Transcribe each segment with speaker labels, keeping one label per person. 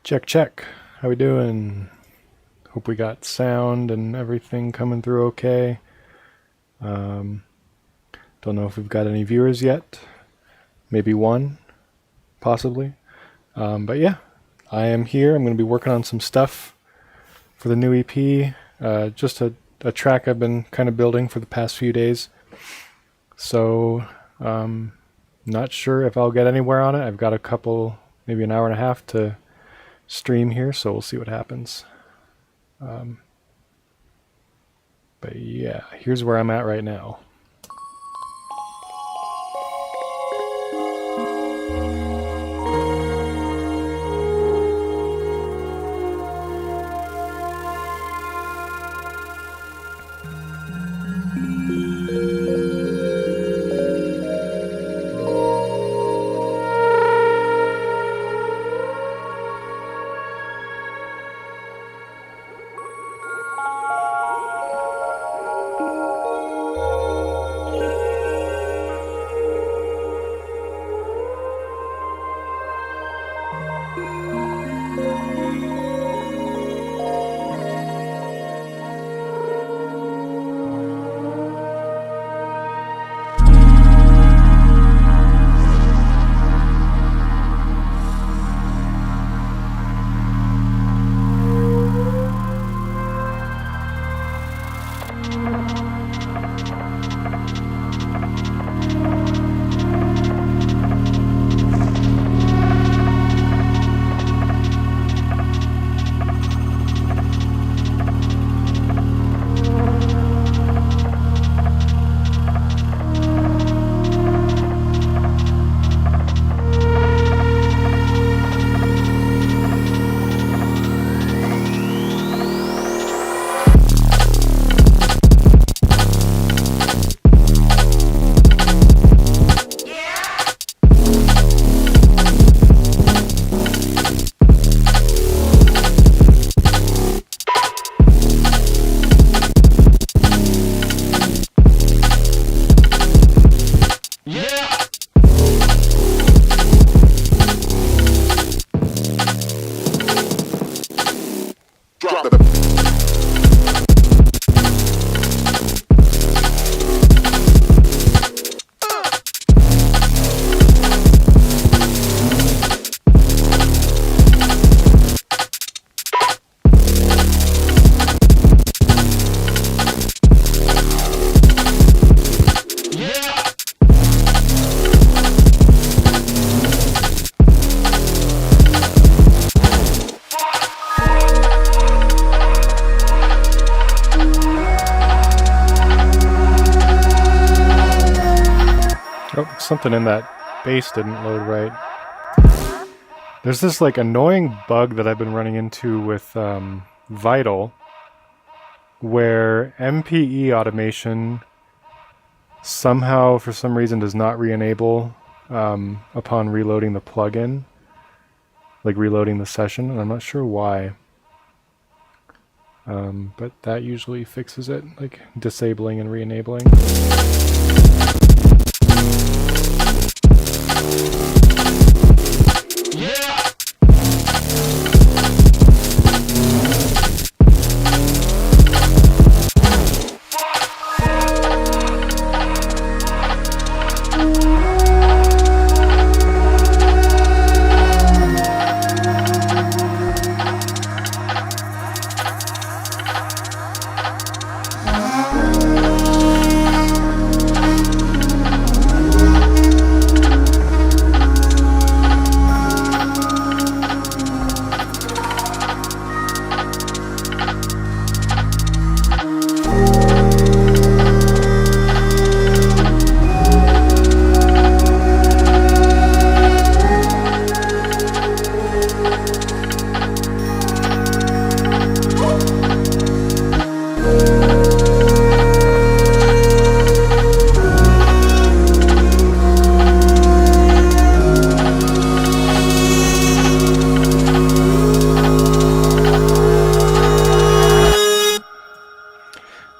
Speaker 1: Check, check. How we doing? Hope we got sound and everything coming through okay. Um, don't know if we've got any viewers yet. Maybe one, possibly. But yeah, I am here. I'm going to be working on some stuff for the new EP. Just a track I've been kind of building for the past few days. So, not sure if I'll get anywhere on it. I've got a couple, maybe an hour and a half to stream here, so we'll see what happens. But yeah, here's where I'm at right now. Oh, something in that bass didn't load right. There's this like annoying bug that I've been running into with Vital, where MPE automation somehow, for some reason, does not re-enable upon reloading the plugin, like reloading the session, and I'm not sure why. But that usually fixes it, like disabling and re-enabling.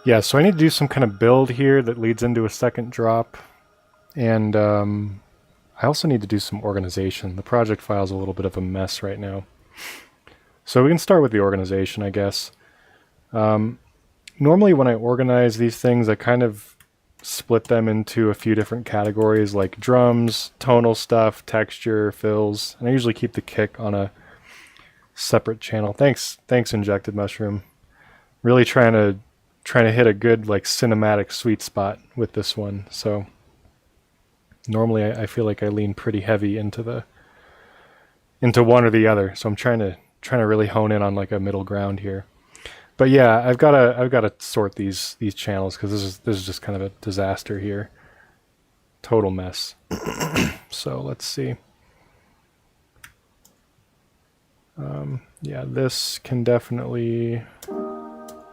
Speaker 1: Yeah, so I need to do some kind of build here that leads into a second drop. And I also need to do some organization. The project file's a little bit of a mess right now. So we can start with the organization, I guess. Normally when I organize these things, I kind of split them into a few different categories like drums, tonal stuff, texture, fills, and I usually keep the kick on a separate channel. Thanks, Injected Mushroom. Really trying to hit a good like cinematic sweet spot with this one. So normally I feel like I lean pretty heavy into one or the other. So I'm trying to really hone in on like a middle ground here. But yeah, I've got to sort these channels because this is just kind of a disaster here. Total mess. So let's see. Yeah, this can definitely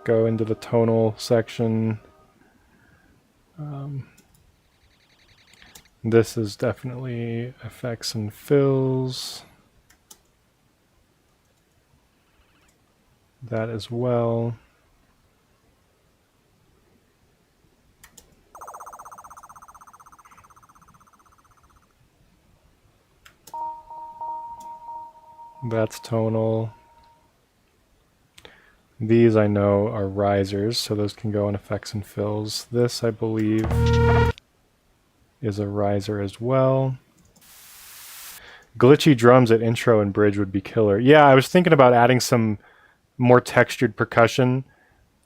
Speaker 1: go into the tonal section. This is definitely effects and fills. That as well. That's tonal. These I know are risers, so those can go in effects and fills. This, I believe, is a riser as well. Glitchy drums at intro and bridge would be killer. Yeah, I was thinking about adding some more textured percussion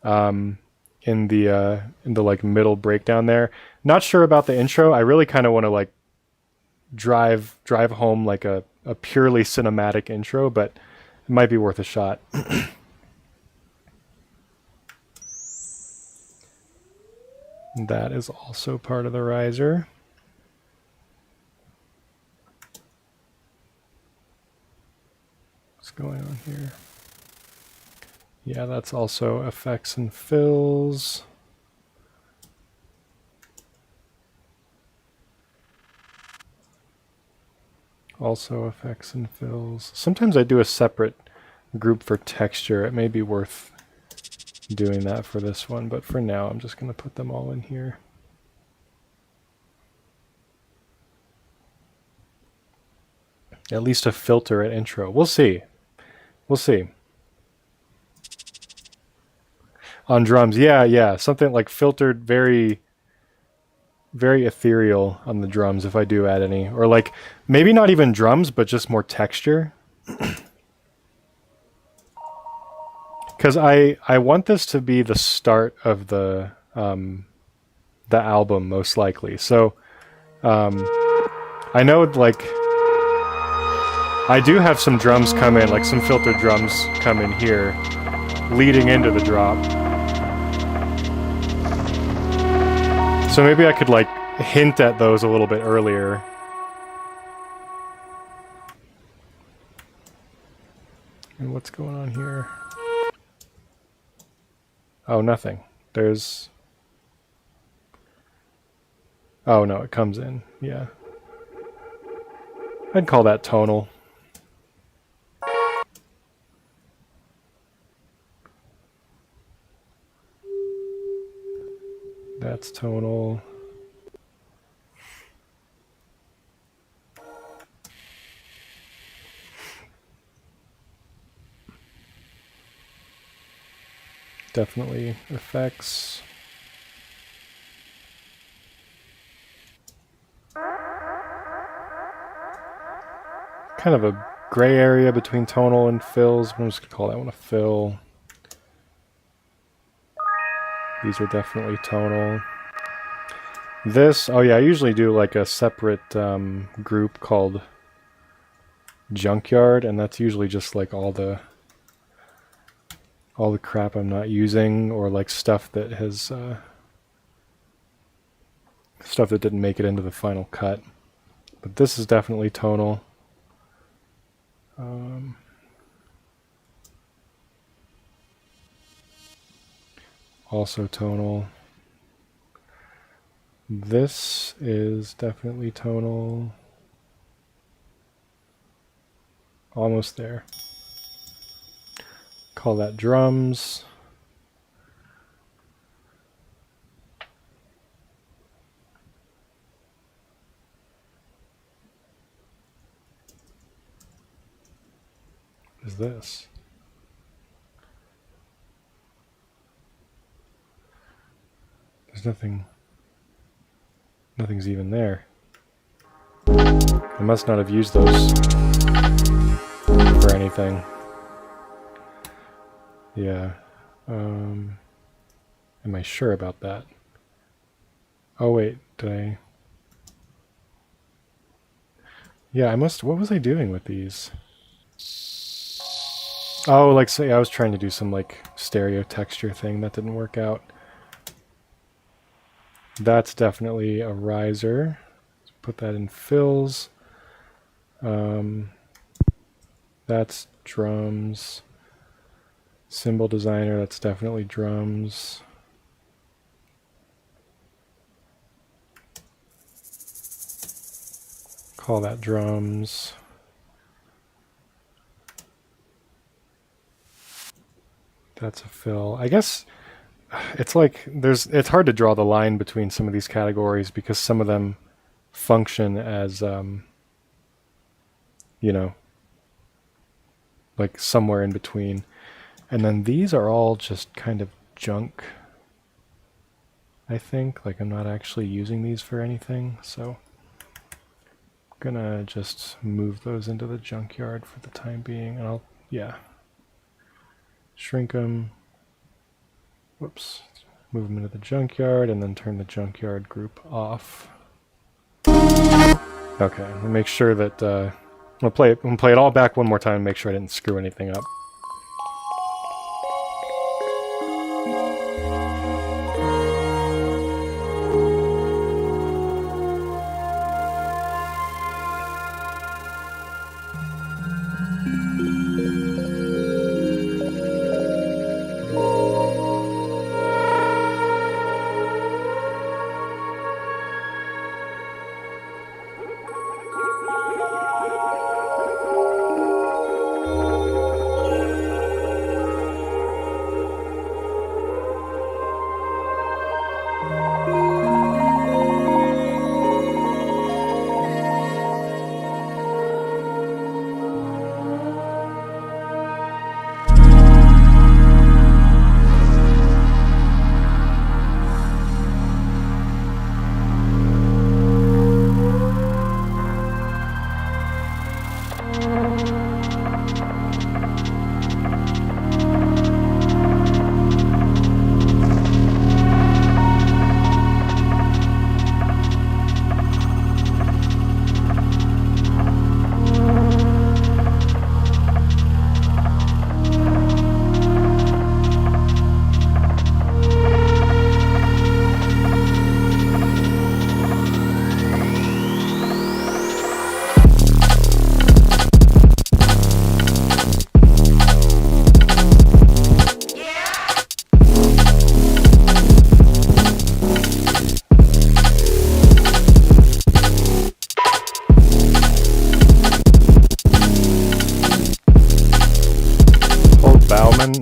Speaker 1: in the like middle breakdown there. Not sure about the intro. I really kind of want to like drive home like a purely cinematic intro, but it might be worth a shot. That is also part of the riser. What's going on here? Yeah, that's also effects and fills. Also effects and fills. Sometimes I do a separate group for texture. It may be worth doing that for this one, but for now I'm just going to put them all in here. At least a filter at intro. We'll see. We'll see. On drums, yeah. Something like filtered, very ethereal on the drums if I do add any. Or like, maybe not even drums, but just more texture. Because I want this to be the start of the album, most likely. So I know like I do have some drums come in, like some filtered drums come in here, leading into the drop. So maybe I could like hint at those a little bit earlier. And what's going on here? Oh, nothing. There's... Oh no, it comes in. Yeah. I'd call that tonal. That's tonal. Definitely effects. Kind of a gray area between tonal and fills. I'm just going to call that one a fill. These are definitely tonal. This, oh yeah, I usually do like a separate group called Junkyard, and that's usually just like all the crap I'm not using, or like stuff that has stuff that didn't make it into the final cut. But this is definitely tonal. Also tonal. This is definitely tonal. Almost there. Call that drums. What is this? There's nothing's even there. I must not have used those for anything. Yeah. Am I sure about that? Oh wait, did I? Yeah, I must. What was I doing with these? Oh, like say I was trying to do some like stereo texture thing that didn't work out. That's definitely a riser. Let's put that in fills. That's drums. Cymbal designer, that's definitely drums. Call that drums. That's a fill. I guess it's like it's hard to draw the line between some of these categories because some of them function as you know, like somewhere in between. And then these are all just kind of junk, I think. Like I'm not actually using these for anything, so I'm gonna just move those into the junkyard for the time being, and yeah, shrink them. Whoops. Move them into the junkyard and then turn the junkyard group off. Okay, we'll make sure that we'll play it all back one more time and make sure I didn't screw anything up.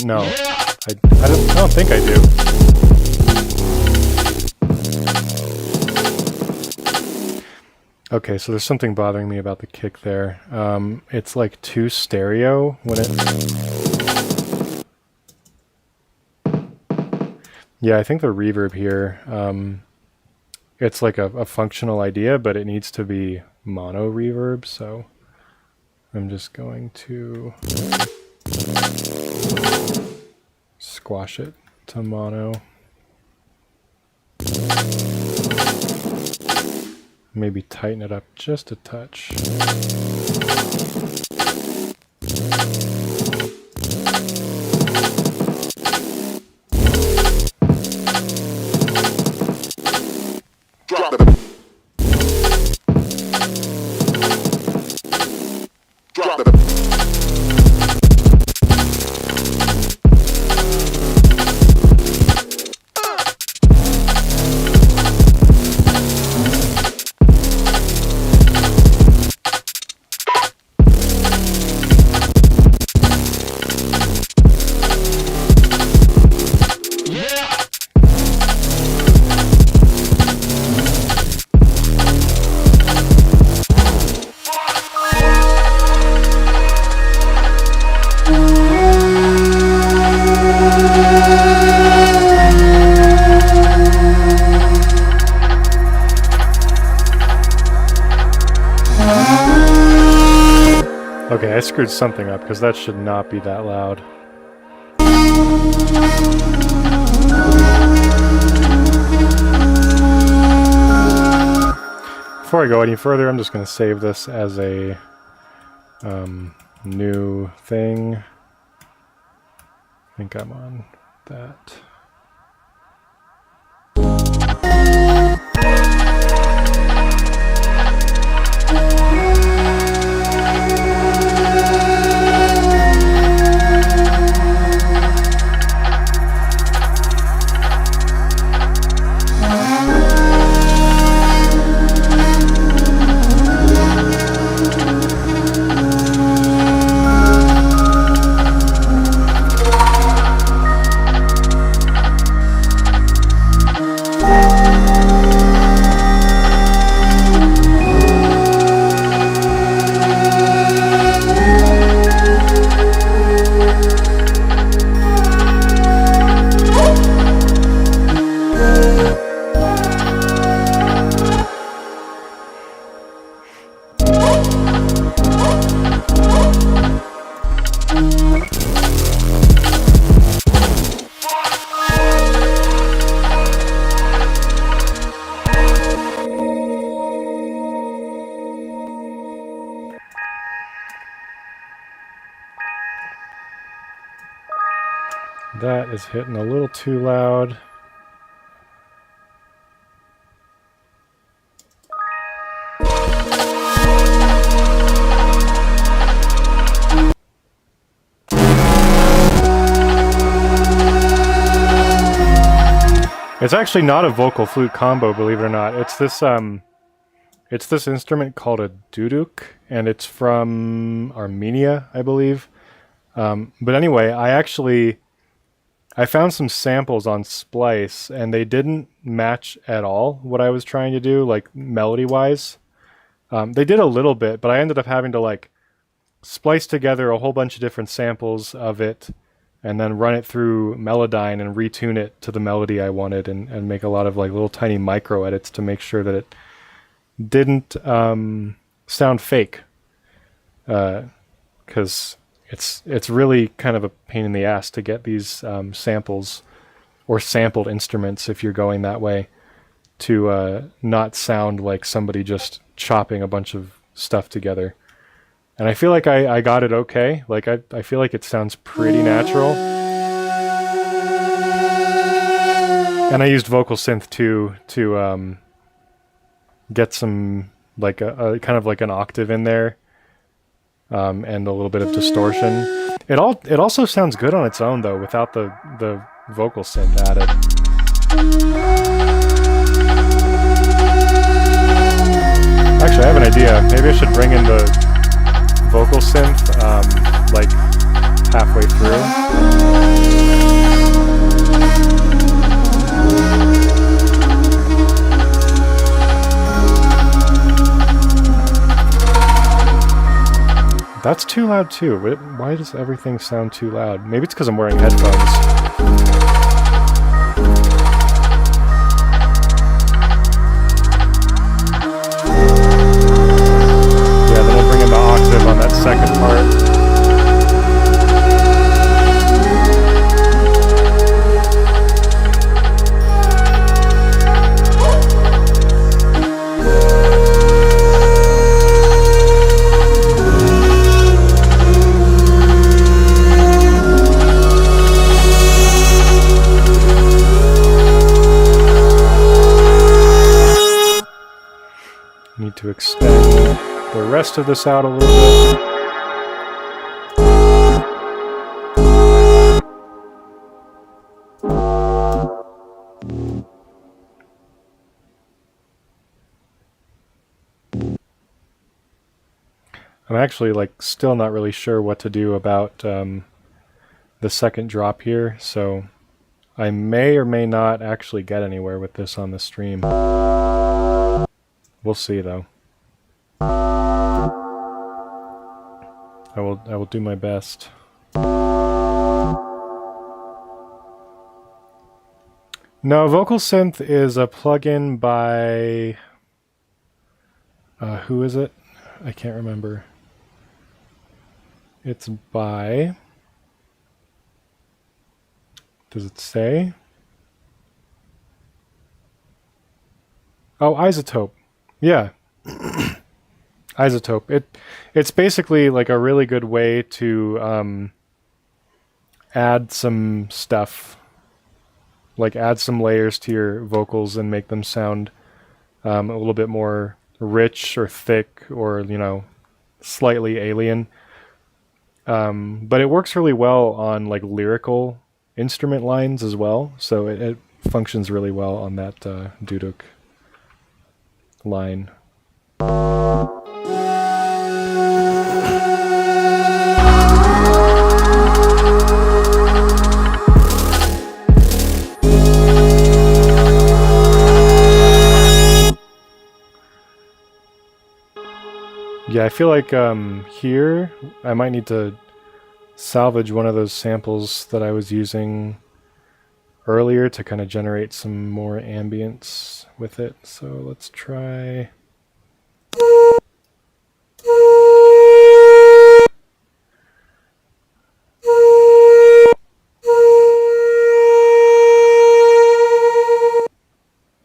Speaker 1: No, I don't think I do. Okay, so there's something bothering me about the kick there. It's like too stereo when it... Yeah, I think the reverb here, it's like a functional idea, but it needs to be mono reverb, so I'm just going to squash it to mono. Maybe tighten it up just a touch. screwed something up because that should not be that loud. Before I go any further, I'm just going to save this as a new thing. I think I'm on that. That is hitting a little too loud. It's actually not a vocal flute combo, believe it or not. It's this instrument called a duduk, and it's from Armenia, I believe. But anyway, I found some samples on Splice, and they didn't match at all what I was trying to do, like melody-wise. They did a little bit, but I ended up having to like splice together a whole bunch of different samples of it, and then run it through Melodyne and retune it to the melody I wanted, and make a lot of like little tiny micro edits to make sure that it didn't sound fake, because it's really kind of a pain in the ass to get these samples or sampled instruments, if you're going that way, to not sound like somebody just chopping a bunch of stuff together. And I feel like I got it okay. Like I feel like it sounds pretty natural. And I used Vocal Synth too to get some like a kind of like an octave in there. And a little bit of distortion. It also sounds good on its own though, without the vocal synth added. Actually, I have an idea. Maybe I should bring in the vocal synth like halfway through. That's too loud too. Why does everything sound too loud? Maybe it's because I'm wearing headphones. Yeah, then I'll bring in the octave on that second part. Need to extend the rest of this out a little bit. I'm actually like still not really sure what to do about the second drop here, so I may or may not actually get anywhere with this on the stream. We'll see though. I will do my best. No, Vocal Synth is a plugin by who is it? I can't remember. It's by... Does it say? Oh, iZotope. Yeah. iZotope. It's basically like a really good way to add some stuff, like add some layers to your vocals and make them sound a little bit more rich or thick or, you know, slightly alien. But it works really well on like lyrical instrument lines as well, so it functions really well on that Duduk line. Yeah, I feel like here I might need to salvage one of those samples that I was using earlier to kind of generate some more ambience with it. So let's try...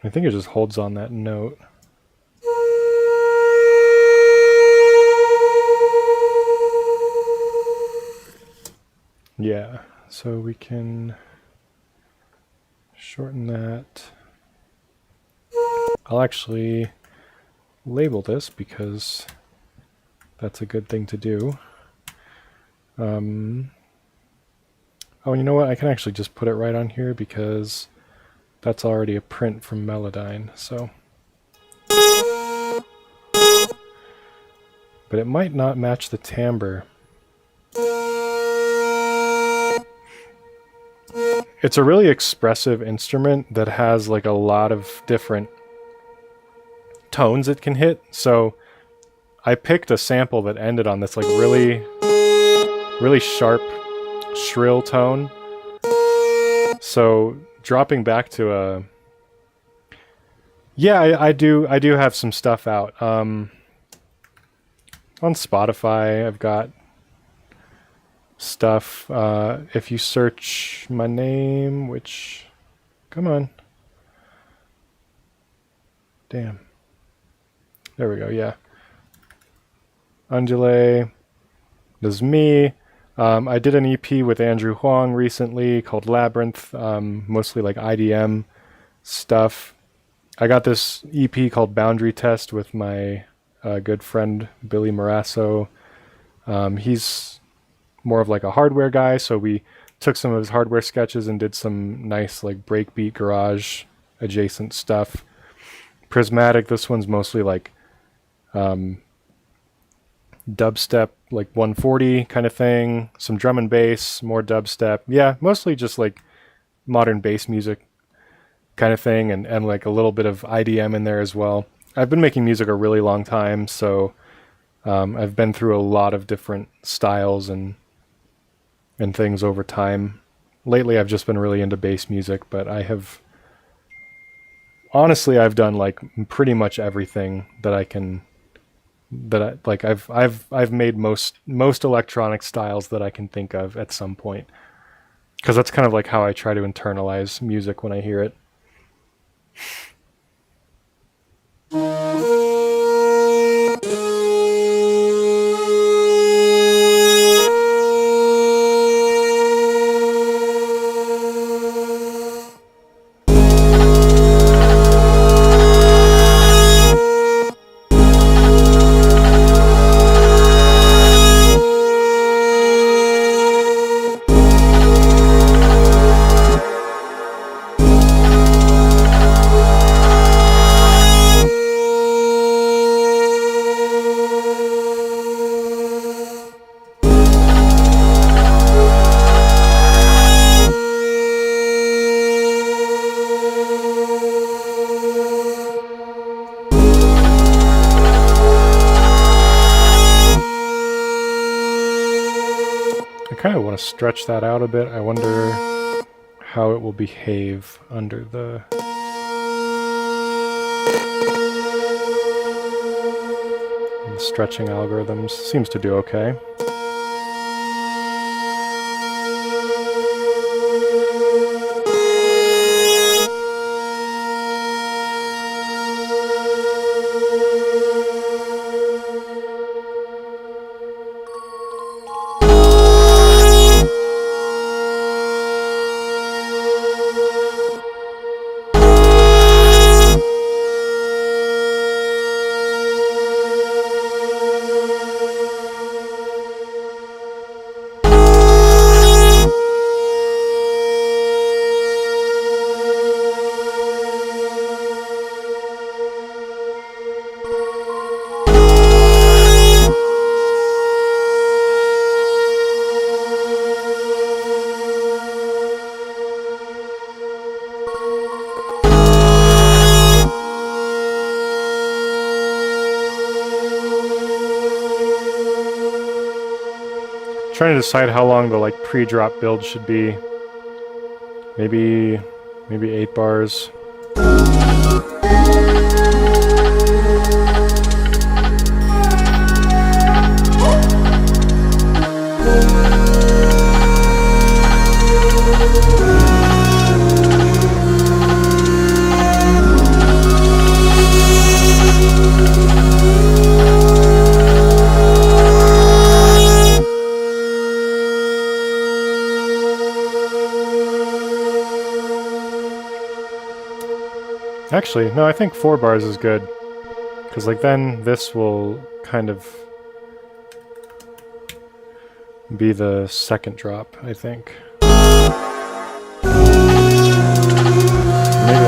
Speaker 1: I think it just holds on that note. Yeah, so we can shorten that. I'll actually label this because that's a good thing to do. Oh, and you know what? I can actually just put it right on here because that's already a print from Melodyne, so. But it might not match the timbre. It's a really expressive instrument that has like a lot of different tones it can hit. So I picked a sample that ended on this like really sharp, shrill tone. So dropping back to a... Yeah, I do have some stuff out. On Spotify, I've got stuff. If you search my name, which... Come on. Damn. There we go, yeah. Anjale. This is me. I did an EP with Andrew Huang recently called Labyrinth, mostly like IDM stuff. I got this EP called Boundary Test with my good friend Billy Marasso. He's more of like a hardware guy, so we took some of his hardware sketches and did some nice like breakbeat garage adjacent stuff. Prismatic, this one's mostly like dubstep, like 140 kind of thing, some drum and bass, more dubstep. Yeah, mostly just like modern bass music kind of thing, and like a little bit of IDM in there as well. I've been making music a really long time, so I've been through a lot of different styles and things over time. Lately I've just been really into bass music, but honestly I've done like pretty much everything that I can, I've made most electronic styles that I can think of at some point, because that's kind of like how I try to internalize music when I hear it. I kind of want to stretch that out a bit. I wonder how it will behave under the... stretching algorithms. Seems to do okay. Trying to decide how long the like pre-drop build should be. Maybe 8 bars. Actually, no, I think 4 bars is good. Because, like, then this will kind of be the second drop, I think. Maybe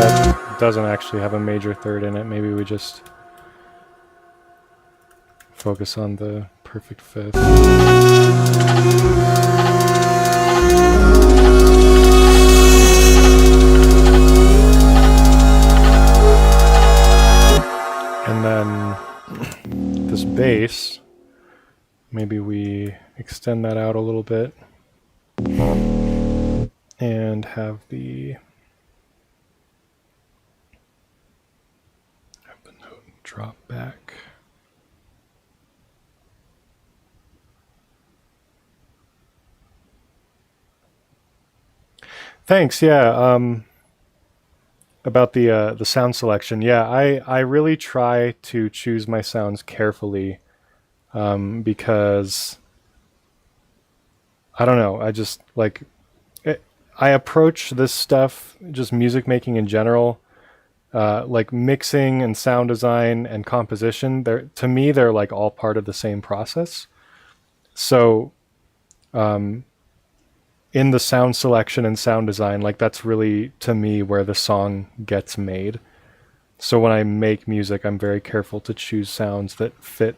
Speaker 1: that doesn't actually have a major third in it. Maybe we just focus on the perfect fifth. And then this bass, maybe we extend that out a little bit and have the note drop back. Thanks, yeah. About the sound selection, yeah, I really try to choose my sounds carefully because I don't know, I just like I approach this stuff, just music making in general, like mixing and sound design and composition. To me, they're like all part of the same process. So, in the sound selection and sound design, like that's really, to me, where the song gets made. So when I make music, I'm very careful to choose sounds that fit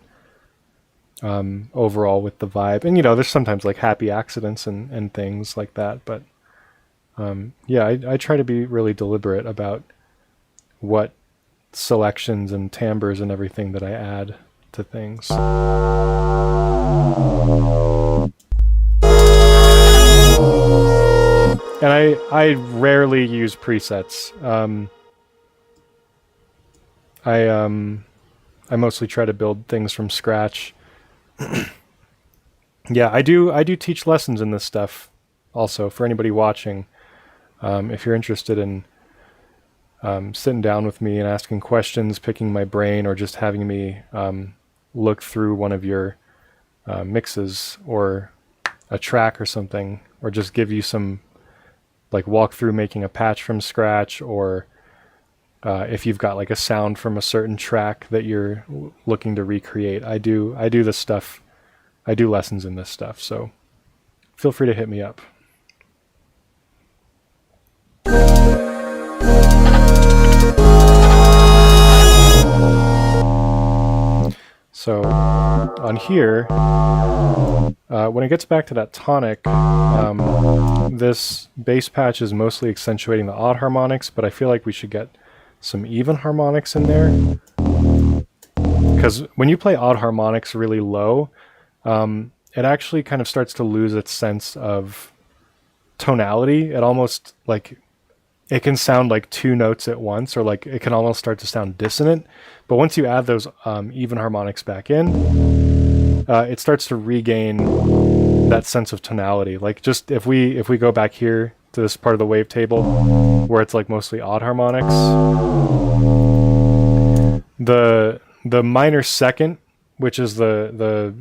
Speaker 1: overall with the vibe. And, you know, there's sometimes like happy accidents and things like that. But yeah, I try to be really deliberate about what selections and timbres and everything that I add to things. And I rarely use presets. I mostly try to build things from scratch. Yeah, I do teach lessons in this stuff also for anybody watching. If you're interested in sitting down with me and asking questions, picking my brain, or just having me look through one of your mixes or a track or something, or just give you some like walk through making a patch from scratch, or if you've got like a sound from a certain track that you're looking to recreate. I do this stuff. I do lessons in this stuff, so feel free to hit me up. So on here, when it gets back to that tonic, this bass patch is mostly accentuating the odd harmonics, but I feel like we should get some even harmonics in there. Because when you play odd harmonics really low, it actually kind of starts to lose its sense of tonality. It almost like, it can sound like two notes at once, or like it can almost start to sound dissonant. But once you add those even harmonics back in, it starts to regain that sense of tonality. Like just if we go back here to this part of the wavetable where it's like mostly odd harmonics, the minor second, which is the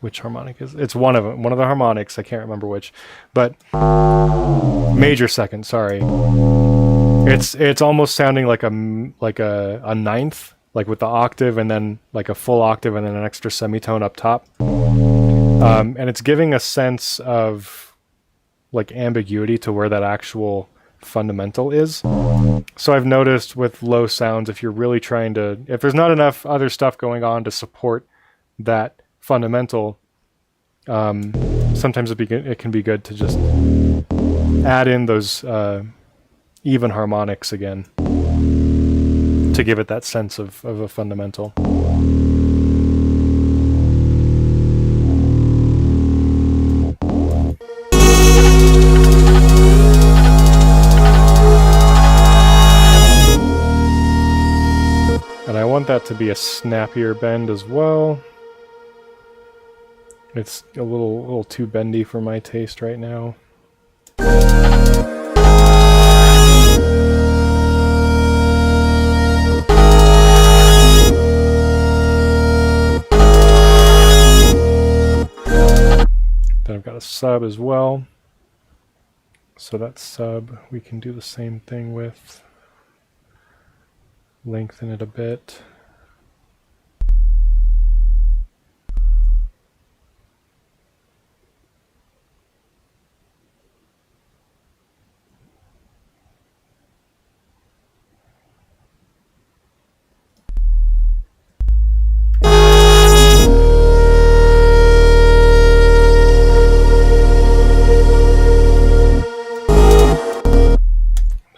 Speaker 1: which harmonic is it's one of them, one of the harmonics, I can't remember which, but major second, sorry, it's almost sounding like a ninth, like with the octave and then like a full octave and then an extra semitone up top, and it's giving a sense of like ambiguity to where that actual fundamental is. So I've noticed with low sounds, if you're really trying to, if there's not enough other stuff going on to support that fundamental, sometimes it can be good to just add in those even harmonics again to give it that sense of a fundamental. that to be a snappier bend as well. It's a little too bendy for my taste right now. Then I've got a sub as well. So that sub we can do the same thing with. Lengthen it a bit.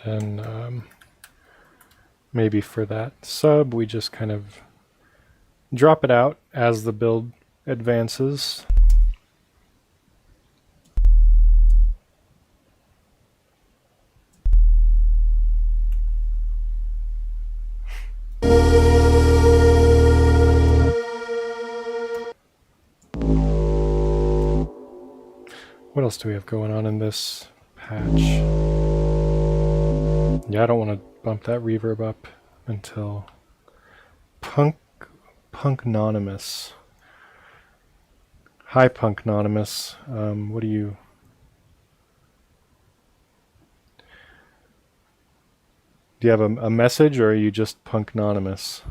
Speaker 1: And maybe for that sub, we just kind of drop it out as the build advances. What else do we have going on in this patch? Yeah, I don't want to bump that reverb up until Punknonymous. Hi, Punknonymous. What do you... Do you have a message, or are you just Punknonymous?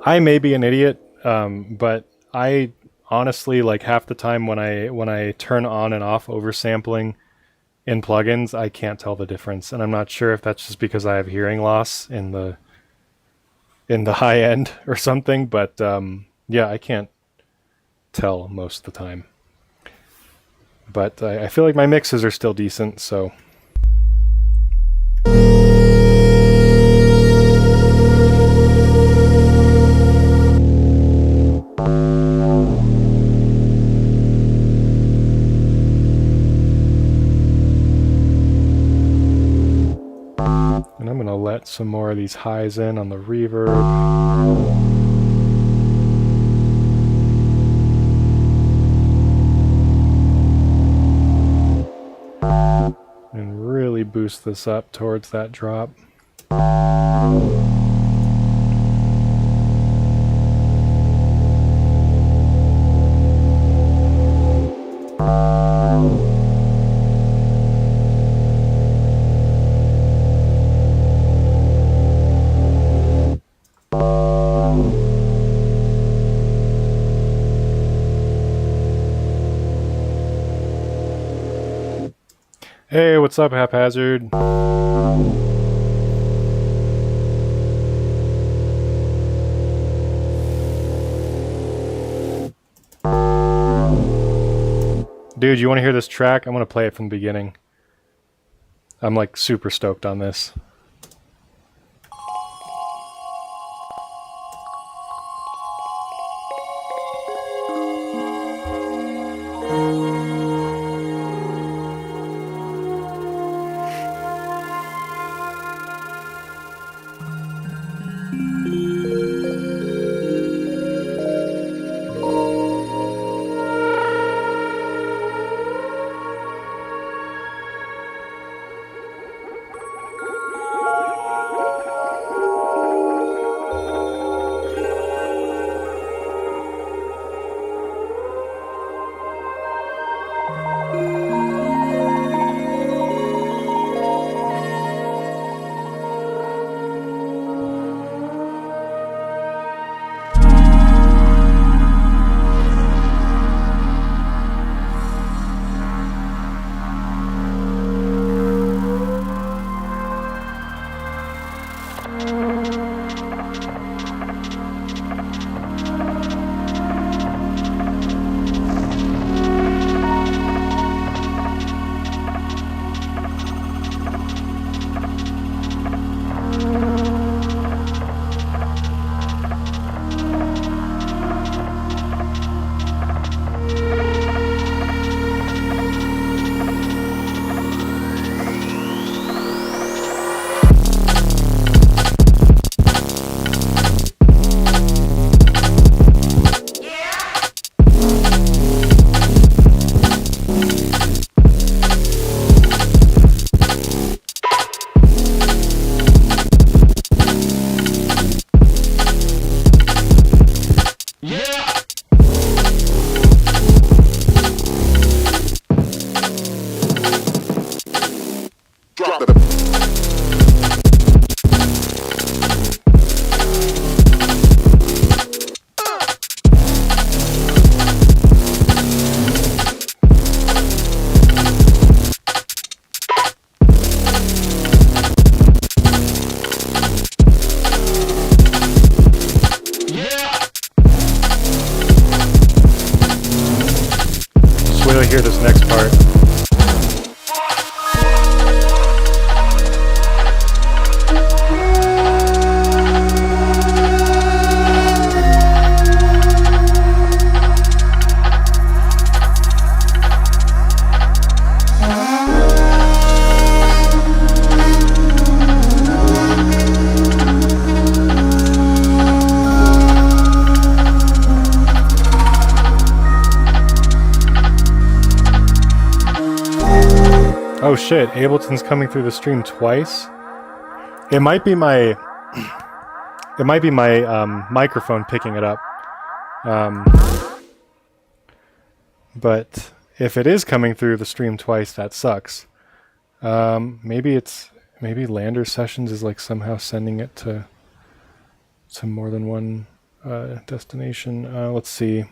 Speaker 1: I may be an idiot, but I honestly, like, half the time when I turn on and off oversampling in plugins, I can't tell the difference, and I'm not sure if that's just because I have hearing loss in the high end or something. But yeah, I can't tell most of the time. But I feel like my mixes are still decent, so. And I'm going to let some more of these highs in on the reverb. And really boost this up towards that drop. Hey, what's up, Haphazard? Dude, you want to hear this track? I'm going to play it from the beginning. I'm like super stoked on this. really hear this next part. Oh shit, Ableton's coming through the stream twice? It might be my microphone picking it up. But if it is coming through the stream twice, that sucks. Maybe Lander Sessions is like somehow sending it to more than one destination. Let's see.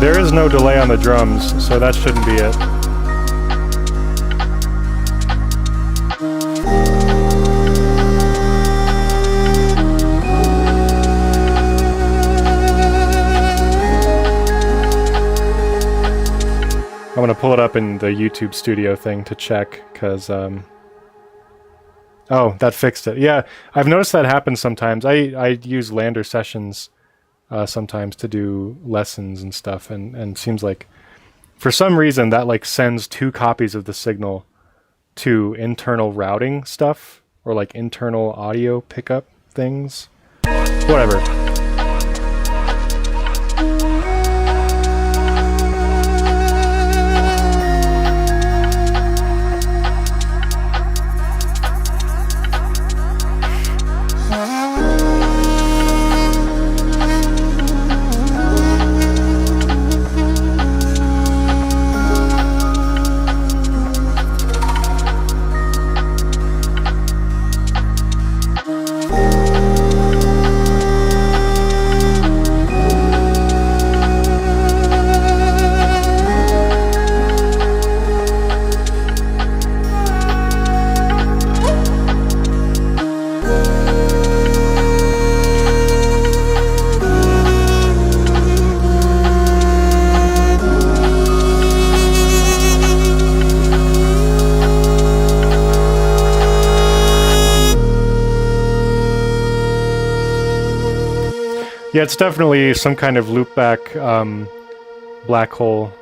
Speaker 1: There is no delay on the drums, so that shouldn't be it. I'm gonna pull it up in the YouTube Studio thing to check, because oh, that fixed it. Yeah, I've noticed that happens sometimes. I use Lander Sessions sometimes to do lessons and stuff, and seems like for some reason that like sends 2 copies of the signal to internal routing stuff, or like internal audio pickup things. Whatever. Yeah, it's definitely some kind of loopback black hole.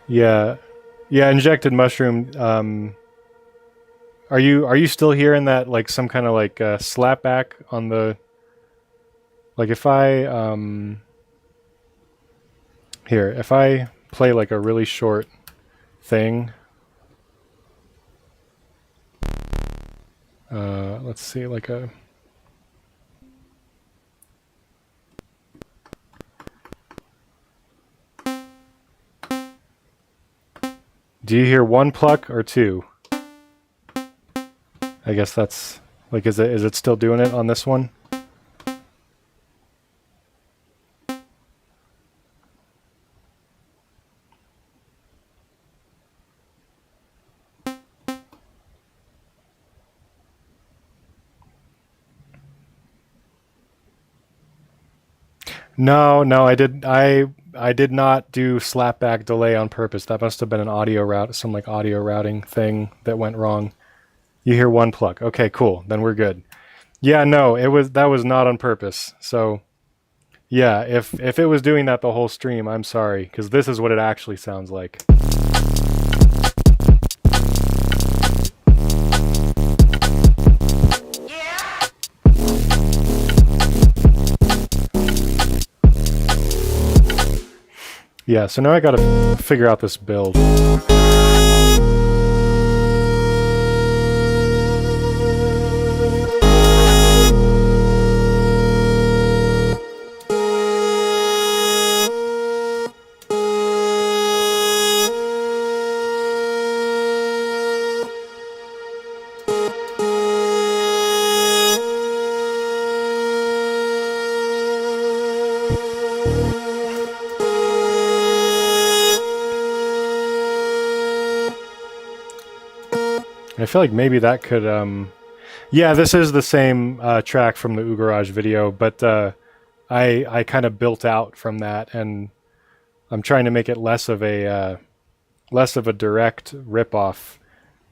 Speaker 1: Yeah, injected mushroom. Are you still hearing that, like some kind of like slapback on the? Like if I here, if I play like a really short thing. Let's see, like a... Do you hear 1 pluck or 2? I guess that's... Like, is it still doing it on this one? No, I did not do slapback delay on purpose. That must have been an audio route, some like audio routing thing that went wrong. You hear 1 pluck. Okay, cool. Then we're good. Yeah, no, that was not on purpose. So, yeah, if it was doing that the whole stream, I'm sorry, because this is what it actually sounds like. Yeah, so now I gotta figure out this build. I feel like maybe that could yeah, this is the same track from the Ugarage video, but I kind of built out from that, and I'm trying to make it less of a direct ripoff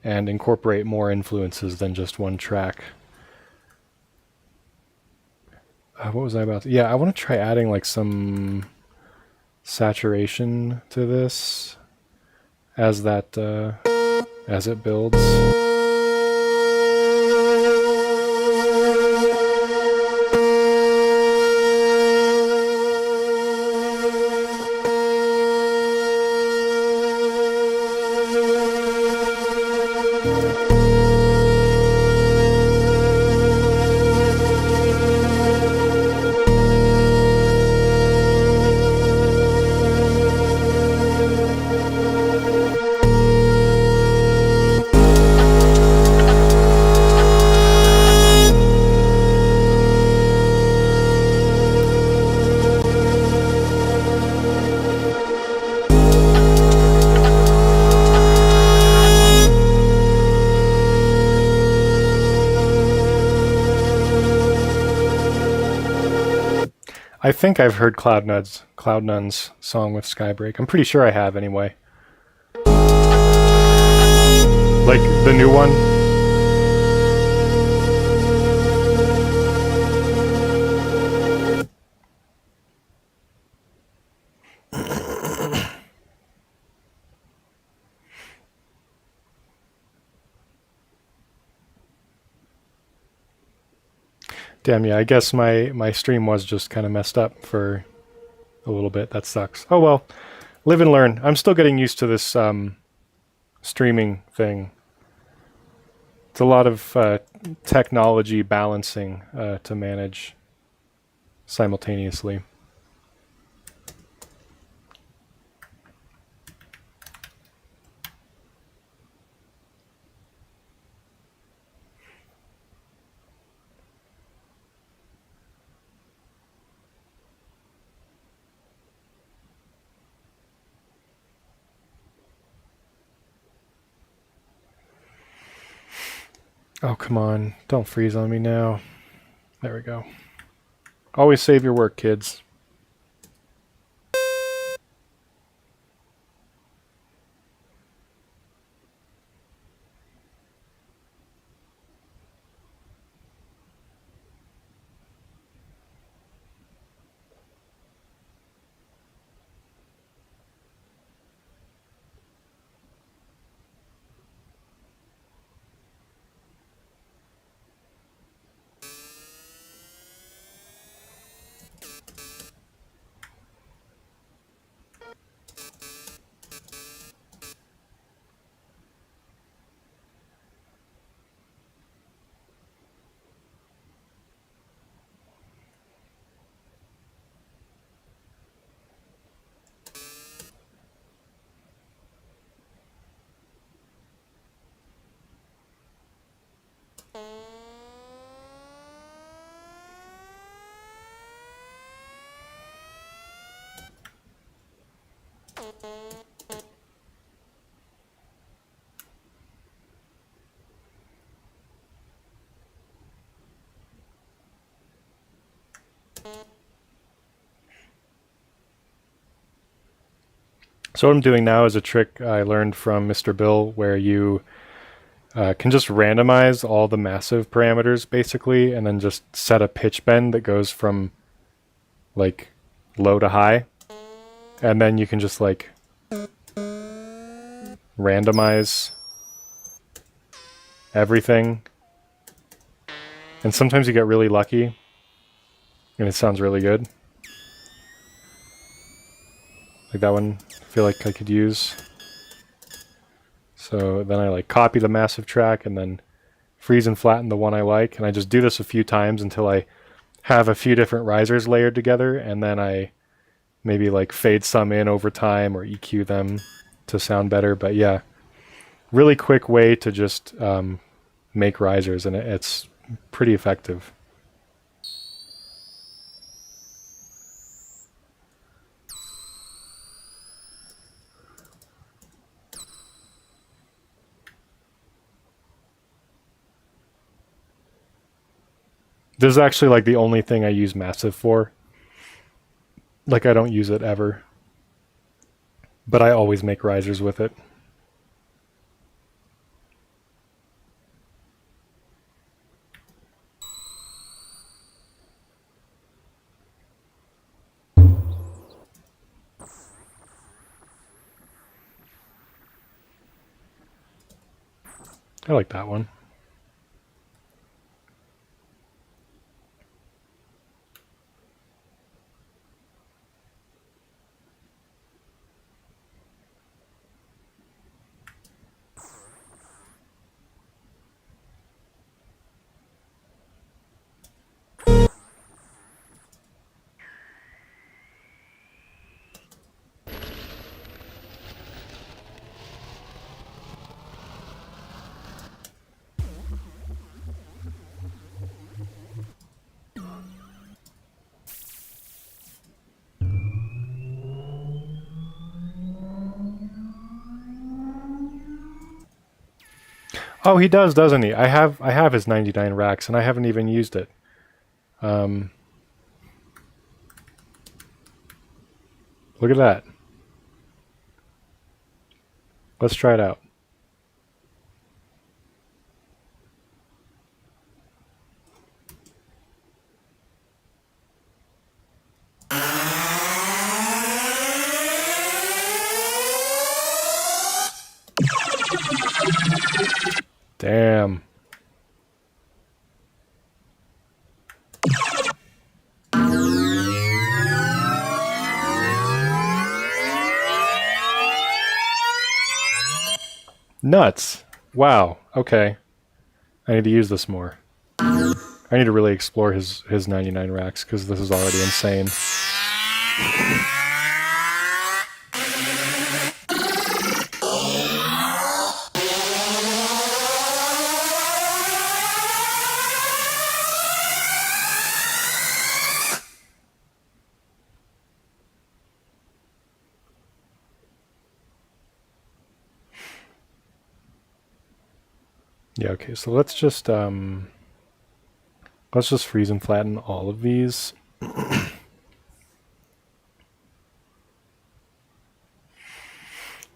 Speaker 1: and incorporate more influences than just one track. What was I about to... Yeah, I want to try adding like some saturation to this as that as it builds. I think I've heard Cloud Nun's song with Skybreak. I'm pretty sure I have anyway. Like the new one? Damn, yeah, I guess my stream was just kind of messed up for a little bit. That sucks. Oh well, live and learn. I'm still getting used to this streaming thing. It's a lot of technology balancing to manage simultaneously. Oh, come on. Don't freeze on me now. There we go. Always save your work, kids. So what I'm doing now is a trick I learned from Mr. Bill, where you can just randomize all the massive parameters basically, and then just set a pitch bend that goes from like low to high, and then you can just like randomize everything, and sometimes you get really lucky and it sounds really good. Like that one I feel like I could use. So then I like copy the massive track and then freeze and flatten the one I like, and I just do this a few times until I have a few different risers layered together, and then I maybe like fade some in over time or EQ them to sound better. But yeah, really quick way to just make risers, and it's pretty effective. This is actually like the only thing I use Massive for. Like I don't use it ever. But I always make risers with it. I like that one. Oh, he does, doesn't he? I have his 99 racks, and I haven't even used it. Look at that. Let's try it out. Damn. Nuts. Wow. Okay. I need to use this more. I need to really explore his 99 racks because this is already insane. Yeah, okay, so let's just freeze and flatten all of these. And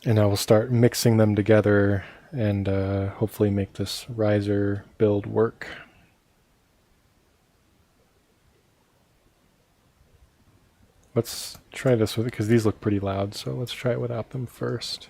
Speaker 1: now we'll start mixing them together and hopefully make this riser build work. Let's try this with it because these look pretty loud, so let's try it without them first.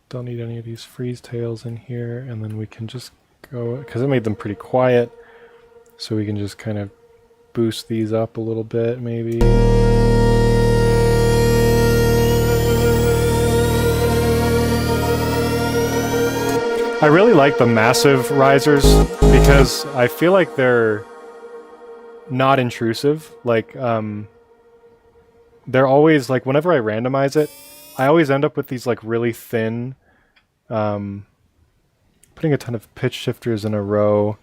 Speaker 1: Don't need any of these freeze tails in here, and then we can just go, because I made them pretty quiet, so we can just kind of boost these up a little bit, maybe. I really like the massive risers because I feel like they're not intrusive. Like, they're always, like, whenever I randomize it, I always end up with these, like, really thin, putting a ton of pitch shifters in a row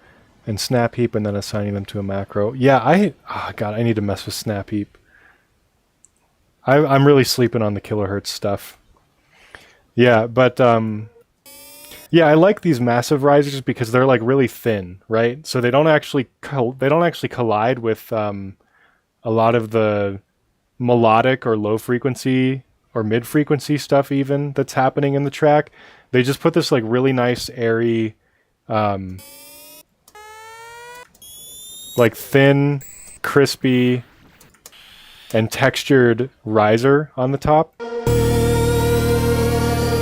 Speaker 1: and snap heap and then assigning them to a macro. Yeah, God, I need to mess with snap heap. I'm really sleeping on the kilohertz stuff. Yeah, but, yeah, I like these massive risers because they're like really thin, right? So they don't actually collide with a lot of the melodic or low frequency or mid frequency stuff even that's happening in the track. They just put this like really nice airy, like thin, crispy, and textured riser on the top.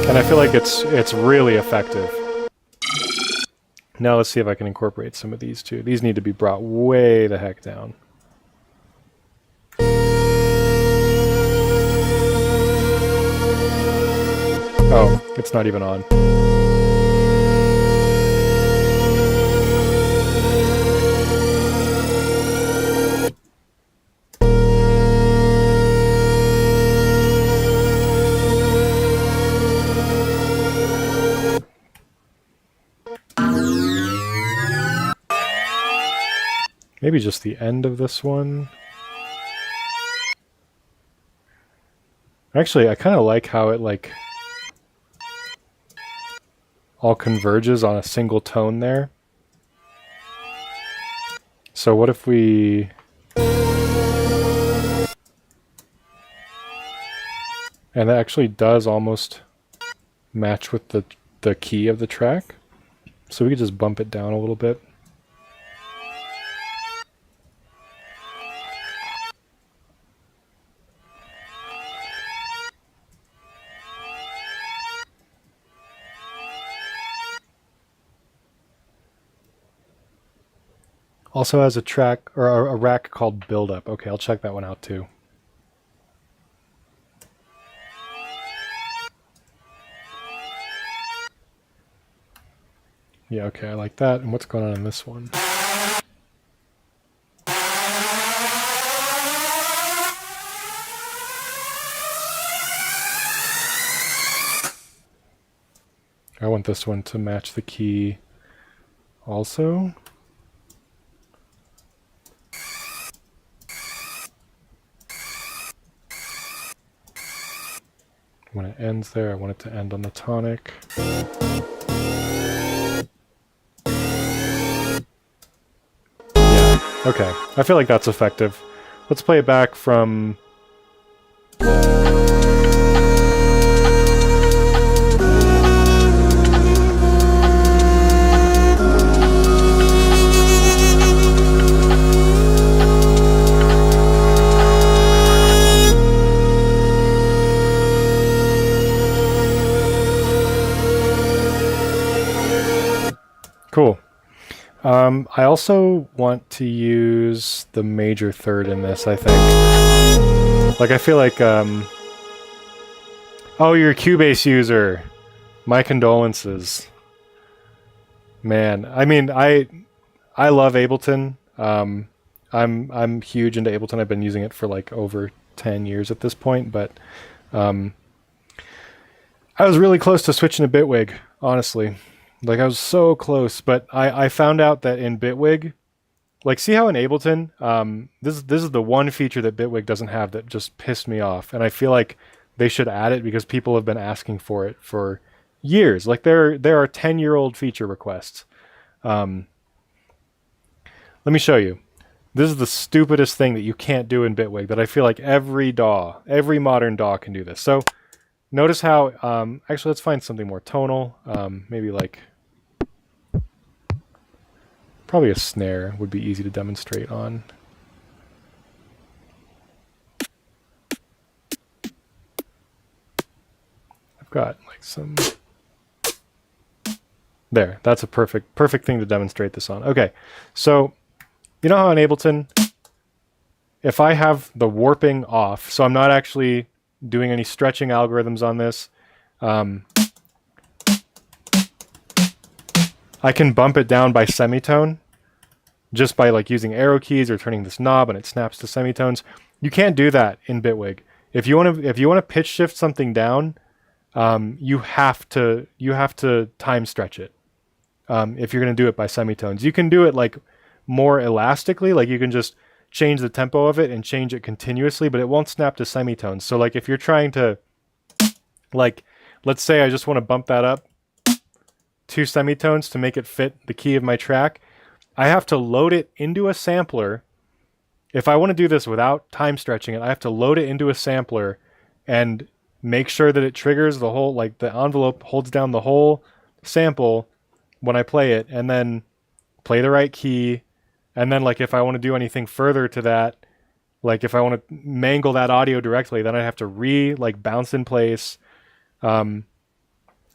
Speaker 1: And I feel like it's really effective. Now let's see if I can incorporate some of these too. These need to be brought way the heck down. Oh, it's not even on. Maybe just the end of this one. Actually, I kind of like how it like all converges on a single tone there. So what if we... And that actually does almost match with the key of the track. So we could just bump it down a little bit. Also has a track or a rack called Build Up. Okay, I'll check that one out too. Yeah, okay, I like that. And what's going on in this one? I want this one to match the key also. When it ends there, I want it to end on the tonic. Yeah, okay. I feel like that's effective. Let's play it back from... Cool. I also want to use the major third in this, I think. Like, I feel like, oh, you're a Cubase user. My condolences. Man, I mean, I love Ableton. I'm huge into Ableton. I've been using it for like over 10 years at this point, but I was really close to switching to Bitwig, honestly. Like, I was so close, but I found out that in Bitwig, like, see how in Ableton, this is the one feature that Bitwig doesn't have that just pissed me off, and I feel like they should add it because people have been asking for it for years. Like, there are 10-year-old feature requests. Let me show you. This is the stupidest thing that you can't do in Bitwig that I feel like every DAW, every modern DAW can do this. So notice how, actually let's find something more tonal, maybe like, probably a snare would be easy to demonstrate on. I've got like some... There, that's a perfect thing to demonstrate this on. Okay, so you know how in Ableton, if I have the warping off, so I'm not actually doing any stretching algorithms on this, I can bump it down by semitone just by like using arrow keys or turning this knob and it snaps to semitones. You can't do that in Bitwig. If you want to pitch shift something down, you have to time stretch it. If you're going to do it by semitones, you can do it like more elastically, like you can just change the tempo of it and change it continuously, but it won't snap to semitones. So like if you're trying to, like, let's say I just want to bump that up 2 semitones to make it fit the key of my track, I have to load it into a sampler. If I want to do this without time stretching it, I have to load it into a sampler and make sure that it triggers the whole, like the envelope holds down the whole sample when I play it, and then play the right key. And then like if I want to do anything further to that, like if I want to mangle that audio directly, then I have to like bounce in place.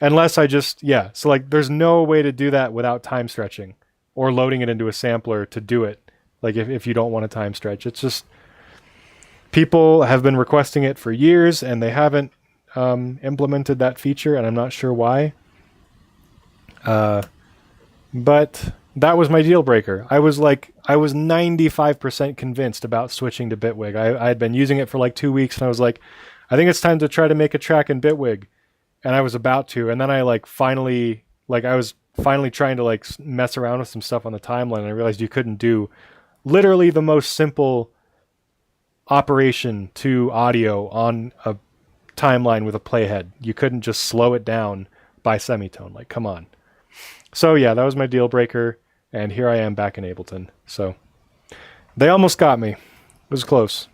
Speaker 1: Unless I just, yeah. So like there's no way to do that without time stretching or loading it into a sampler to do it. Like if you don't want to time stretch, it's just, people have been requesting it for years and they haven't implemented that feature, and I'm not sure why. But that was my deal breaker. I was 95% convinced about switching to Bitwig. I had been using it for like 2 weeks and I was like, I think it's time to try to make a track in Bitwig. And I was about to, and then I I was finally trying to like mess around with some stuff on the timeline, and I realized you couldn't do literally the most simple operation to audio on a timeline with a playhead. You couldn't just slow it down by semitone. Like, come on. So yeah, that was my deal breaker, and here I am back in Ableton. So they almost got me. It was close.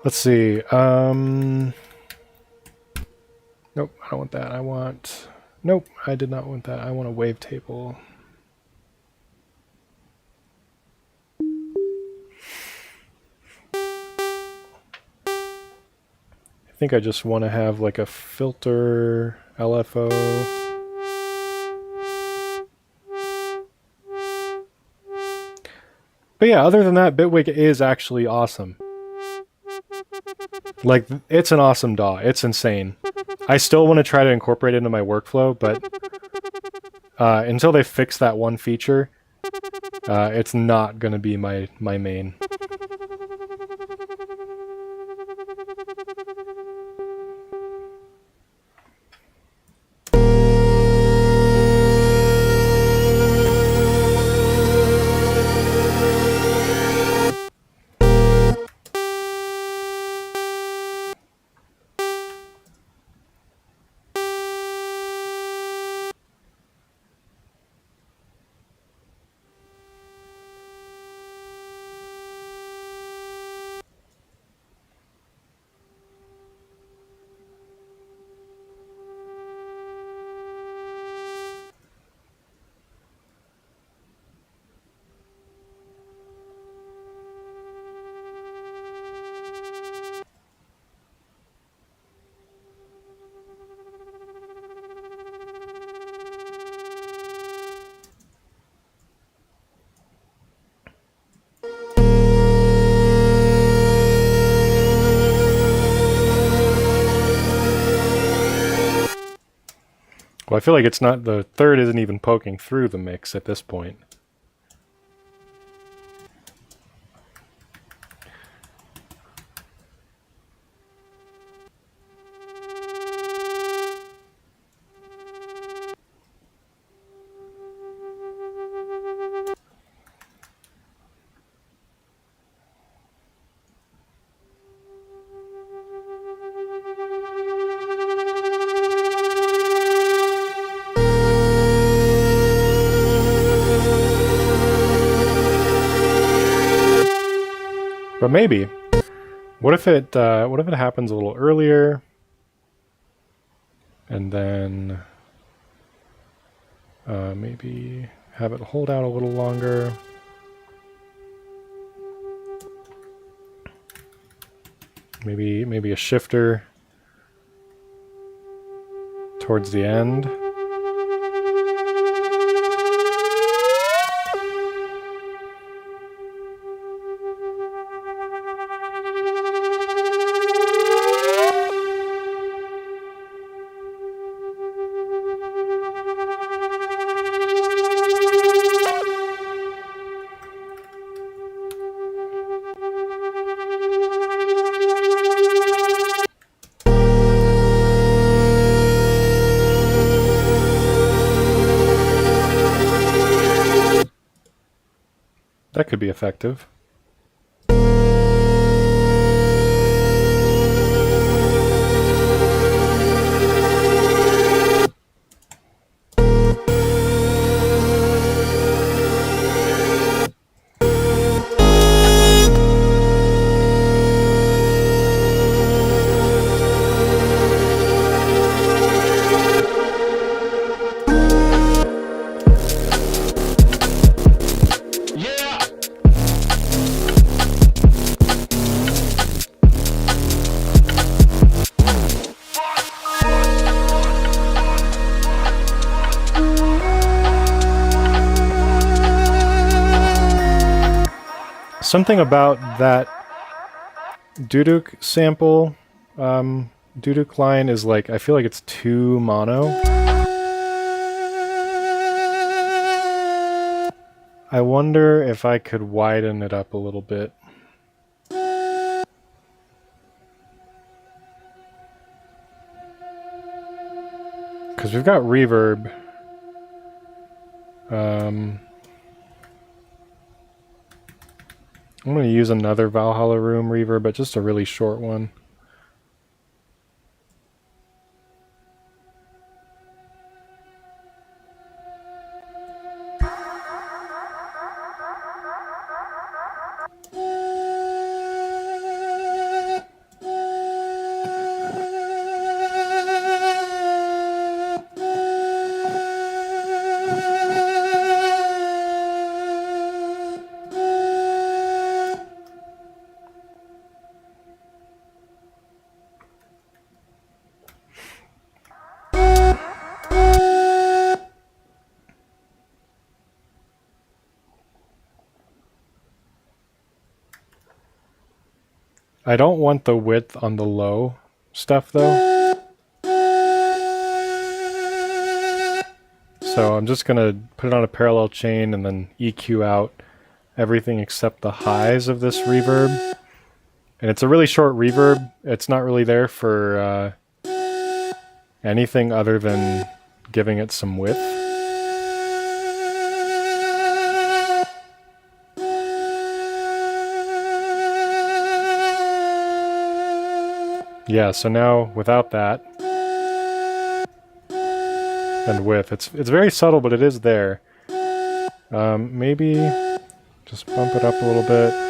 Speaker 1: Let's see. Nope, I don't want that. I want... Nope, I did not want that. I want a wavetable. I think I just want to have like a filter LFO. But yeah, other than that, Bitwig is actually awesome. Like, it's an awesome DAW. It's insane. I still want to try to incorporate it into my workflow, but until they fix that one feature, it's not going to be my main. Well, I feel like it's not, the third isn't even poking through the mix at this point. But maybe. What if it happens a little earlier, and then maybe have it hold out a little longer. Maybe a shifter towards the end. That could be effective. Something about that Duduk sample, Duduk line is like, I feel like it's too mono. I wonder if I could widen it up a little bit. because we've got reverb. I'm going to use another Valhalla Room reverb, but just a really short one. I don't want the width on the low stuff though. So I'm just going to put it on a parallel chain and then EQ out everything except the highs of this reverb. And it's a really short reverb. It's not really there for anything other than giving it some width. Yeah, so now without that and width, it's very subtle, but it is there. Maybe just bump it up a little bit.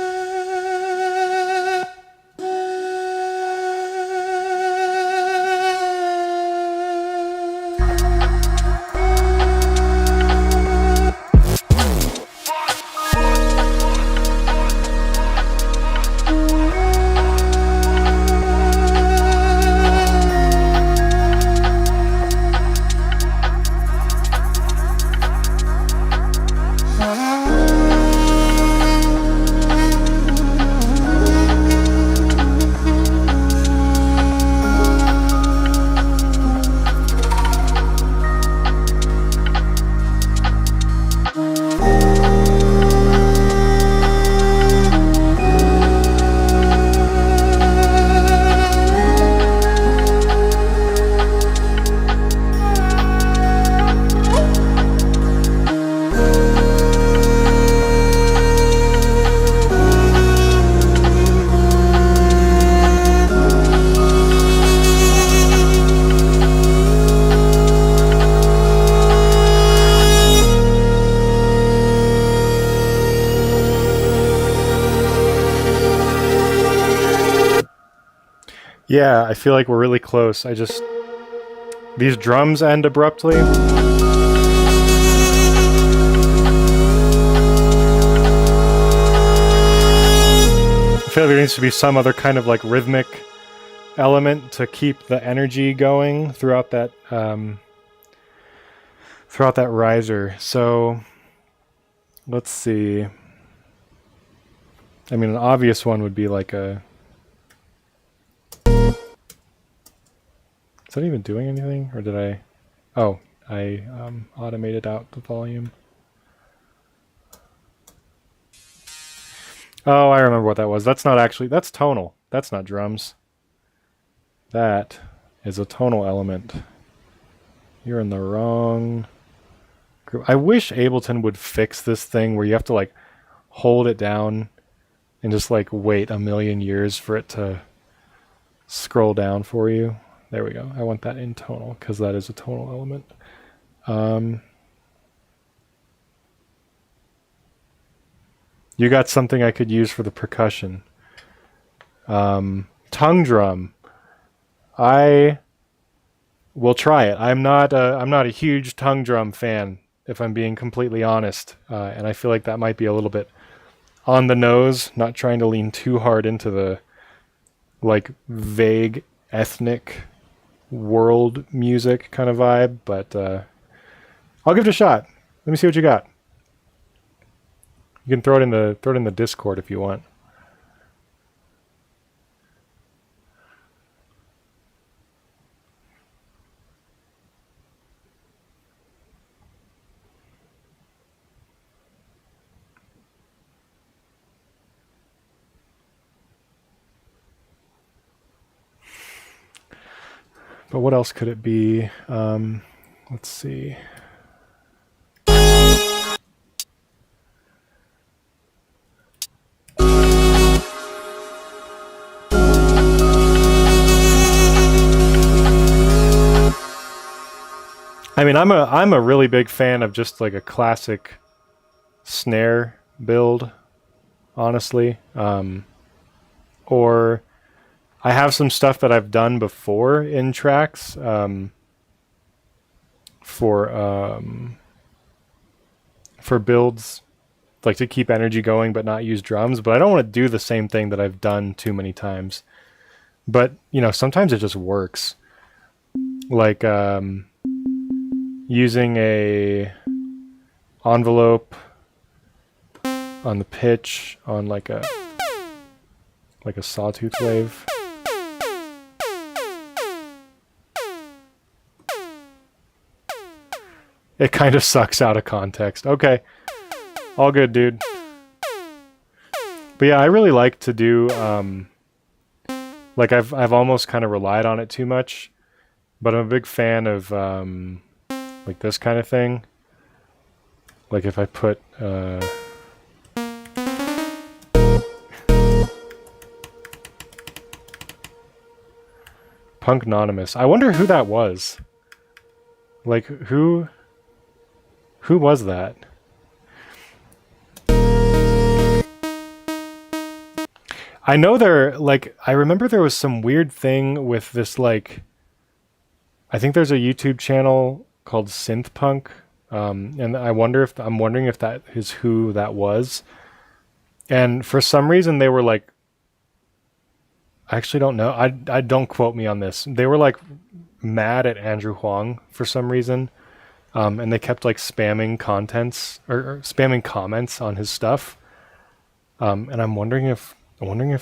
Speaker 1: Yeah, I feel like we're really close. These drums end abruptly. I feel like there needs to be some other kind of like rhythmic element to keep the energy going throughout that riser. So let's see. I mean, an obvious one would be like a... Is that even doing anything? Or did I... Oh, I automated out the volume. Oh, I remember what that was. That's not actually... That's tonal. That's not drums. That is a tonal element. You're in the wrong group. I wish Ableton would fix this thing where you have to like hold it down and just like wait a million years for it to scroll down for you. There we go. I want that in tonal because that is a tonal element. You got something I could use for the percussion. Tongue drum. I will try it. I'm not a huge tongue drum fan, if I'm being completely honest, and I feel like that might be a little bit on the nose. Not trying to lean too hard into the like vague ethnic world music kind of vibe, but I'll give it a shot. Let me see what you got. You can throw it in the Discord if you want. But what else could it be? Let's see. I mean, I'm a really big fan of just like a classic snare build, honestly. Or I have some stuff that I've done before in tracks for builds, like to keep energy going but not use drums. But I don't want to do the same thing that I've done too many times. But you know, sometimes it just works. Like using a envelope on the pitch on like a sawtooth wave. It kind of sucks out of context. Okay. All good, dude. But yeah, I really like to do like I've almost kind of relied on it too much, but I'm a big fan of like this kind of thing. Like if I put Punknonymous. I wonder who that was. Like who was that? I know I remember there was some weird thing with this, like, I think there's a YouTube channel called Synthpunk, and I'm wondering if that is who that was. And for some reason they were like, I actually don't know. I don't quote me on this. They were like mad at Andrew Huang for some reason, and they kept like spamming or spamming comments on his stuff. And I'm wondering if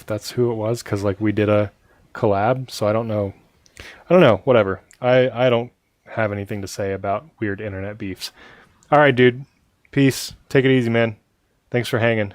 Speaker 1: that's who it was, because like we did a collab. So I don't know. Whatever. I don't have anything to say about weird internet beefs. All right, dude. Peace. Take it easy, man. Thanks for hanging.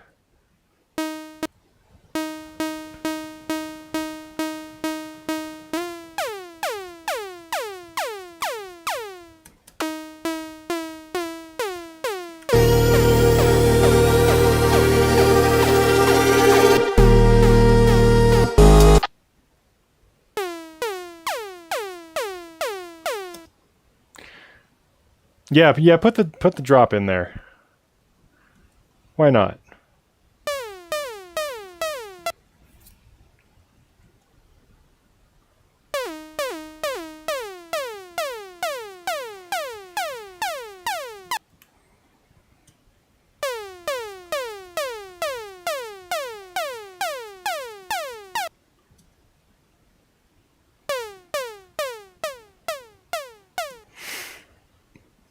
Speaker 1: Yeah, put the drop in there. Why not?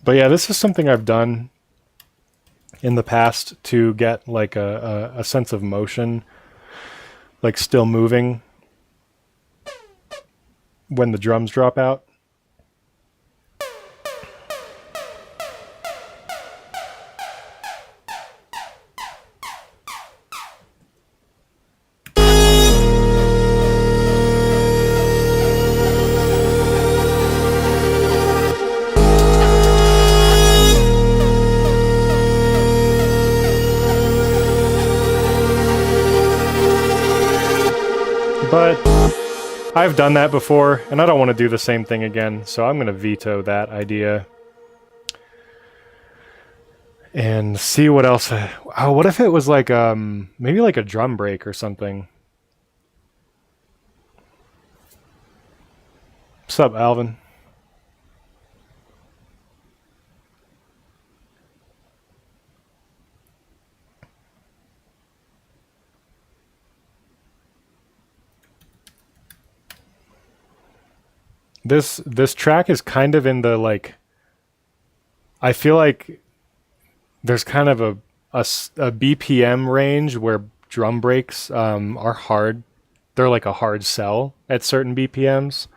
Speaker 1: But yeah, this is something I've done in the past to get like a sense of motion, like still moving when the drums drop out. But I've done that before, and I don't want to do the same thing again, so I'm going to veto that idea. And see what else. Oh, what if it was like maybe like a drum break or something? What's up, Alvin? This track is kind of in the like, I feel like there's kind of a BPM range where drum breaks are hard. They're like a hard sell at certain BPMs.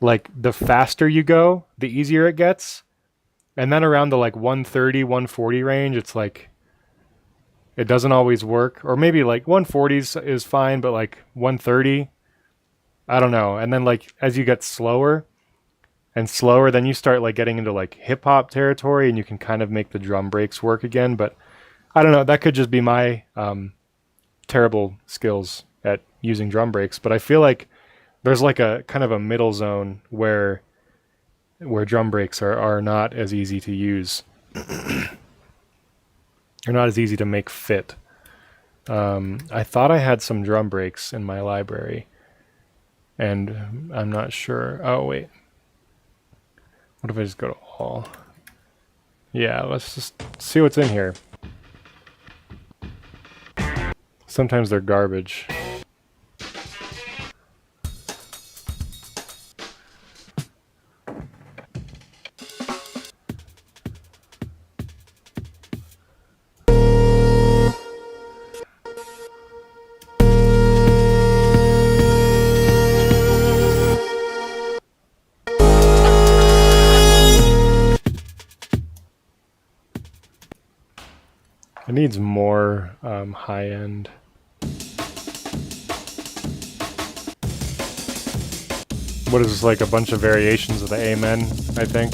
Speaker 1: Like the faster you go, the easier it gets. And then around the like 130, 140 range, it's like it doesn't always work. Or maybe like 140 is fine, but like 130, I don't know. And then like as you get slower and slower, then you start like getting into like hip hop territory, and you can kind of make the drum breaks work again. But I don't know. That could just be my terrible skills at using drum breaks. But I feel like there's like a kind of a middle zone where drum breaks are not as easy to use. They're not as easy to make fit. I thought I had some drum breaks in my library, and I'm not sure. Oh, wait. What if I just go to all? Yeah, let's just see what's in here. Sometimes they're garbage. It needs more high end. What is this, like a bunch of variations of the Amen, I think?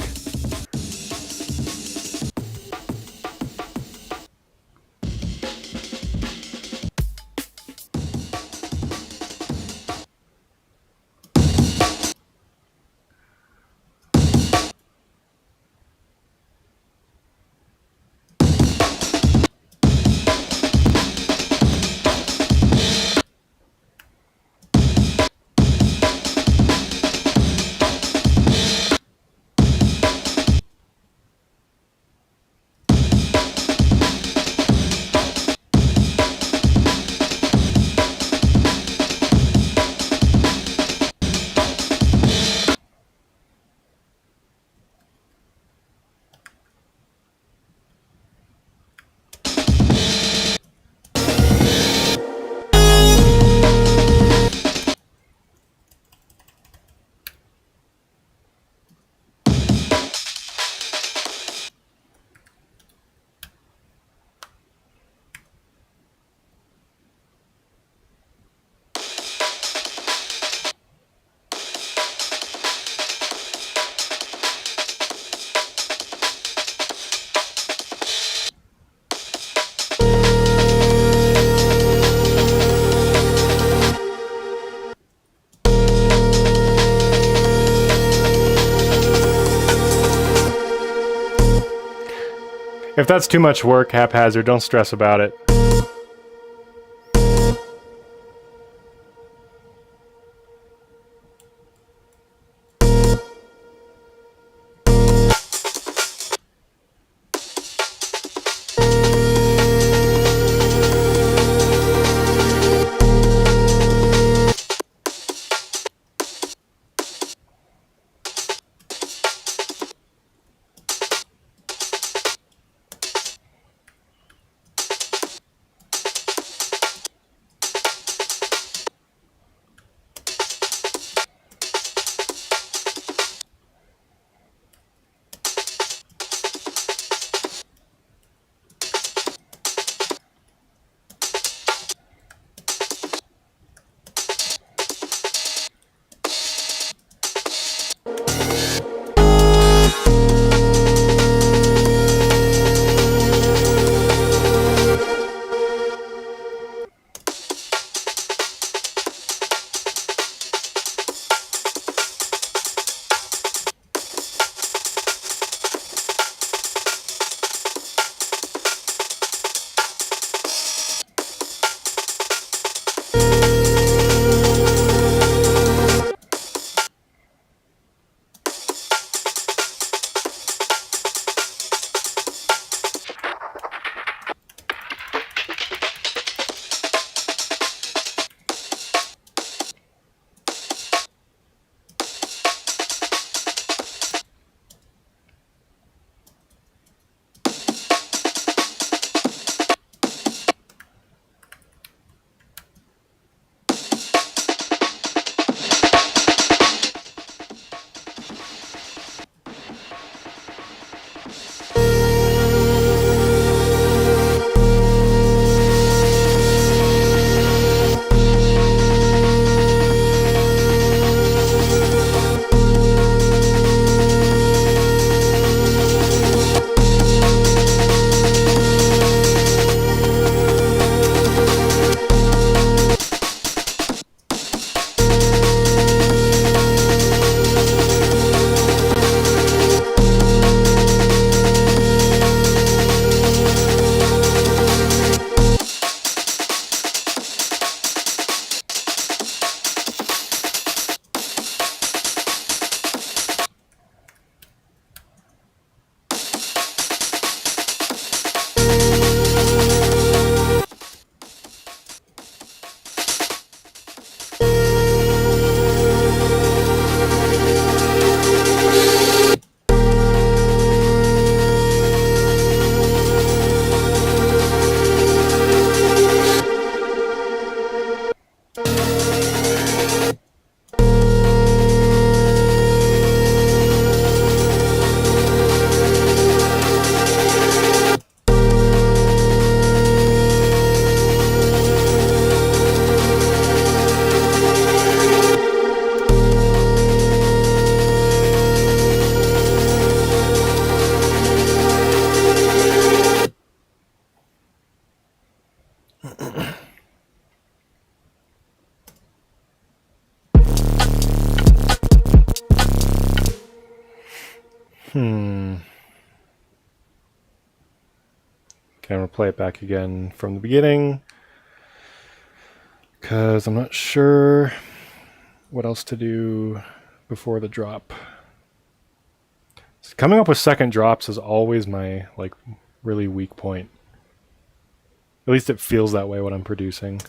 Speaker 1: If that's too much work, haphazard, don't stress about it. Okay, I'm going to play it back again from the beginning because I'm not sure what else to do before the drop. So coming up with second drops is always my like really weak point. At least it feels that way when I'm producing.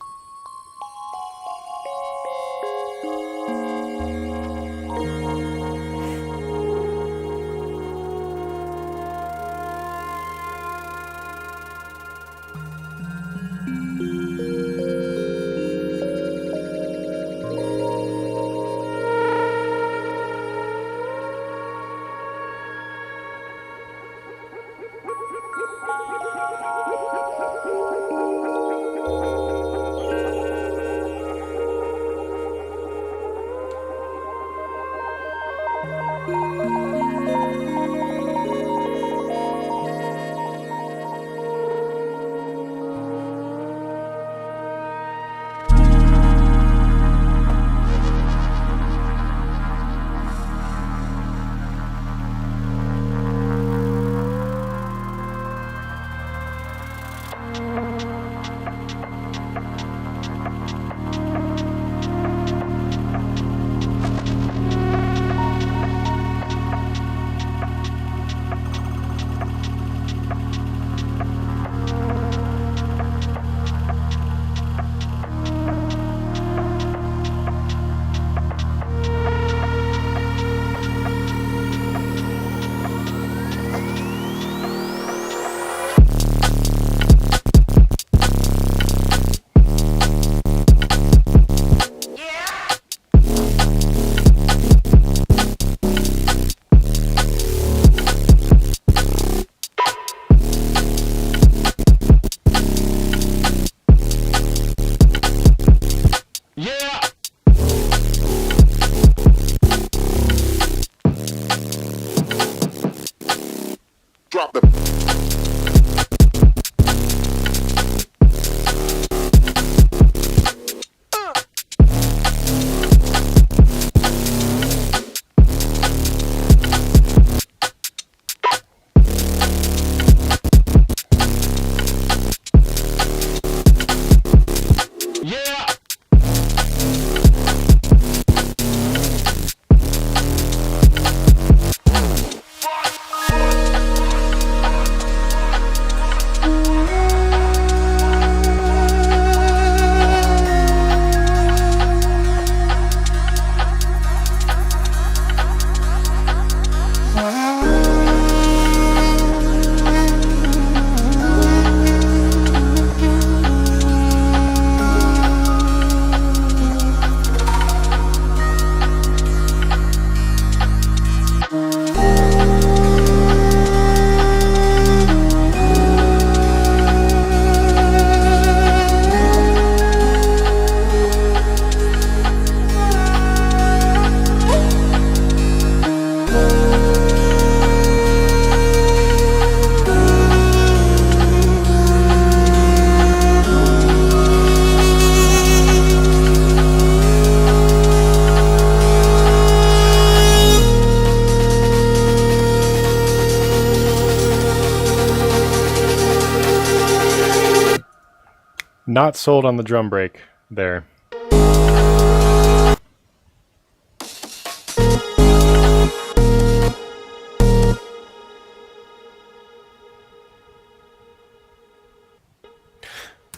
Speaker 1: Not sold on the drum break there.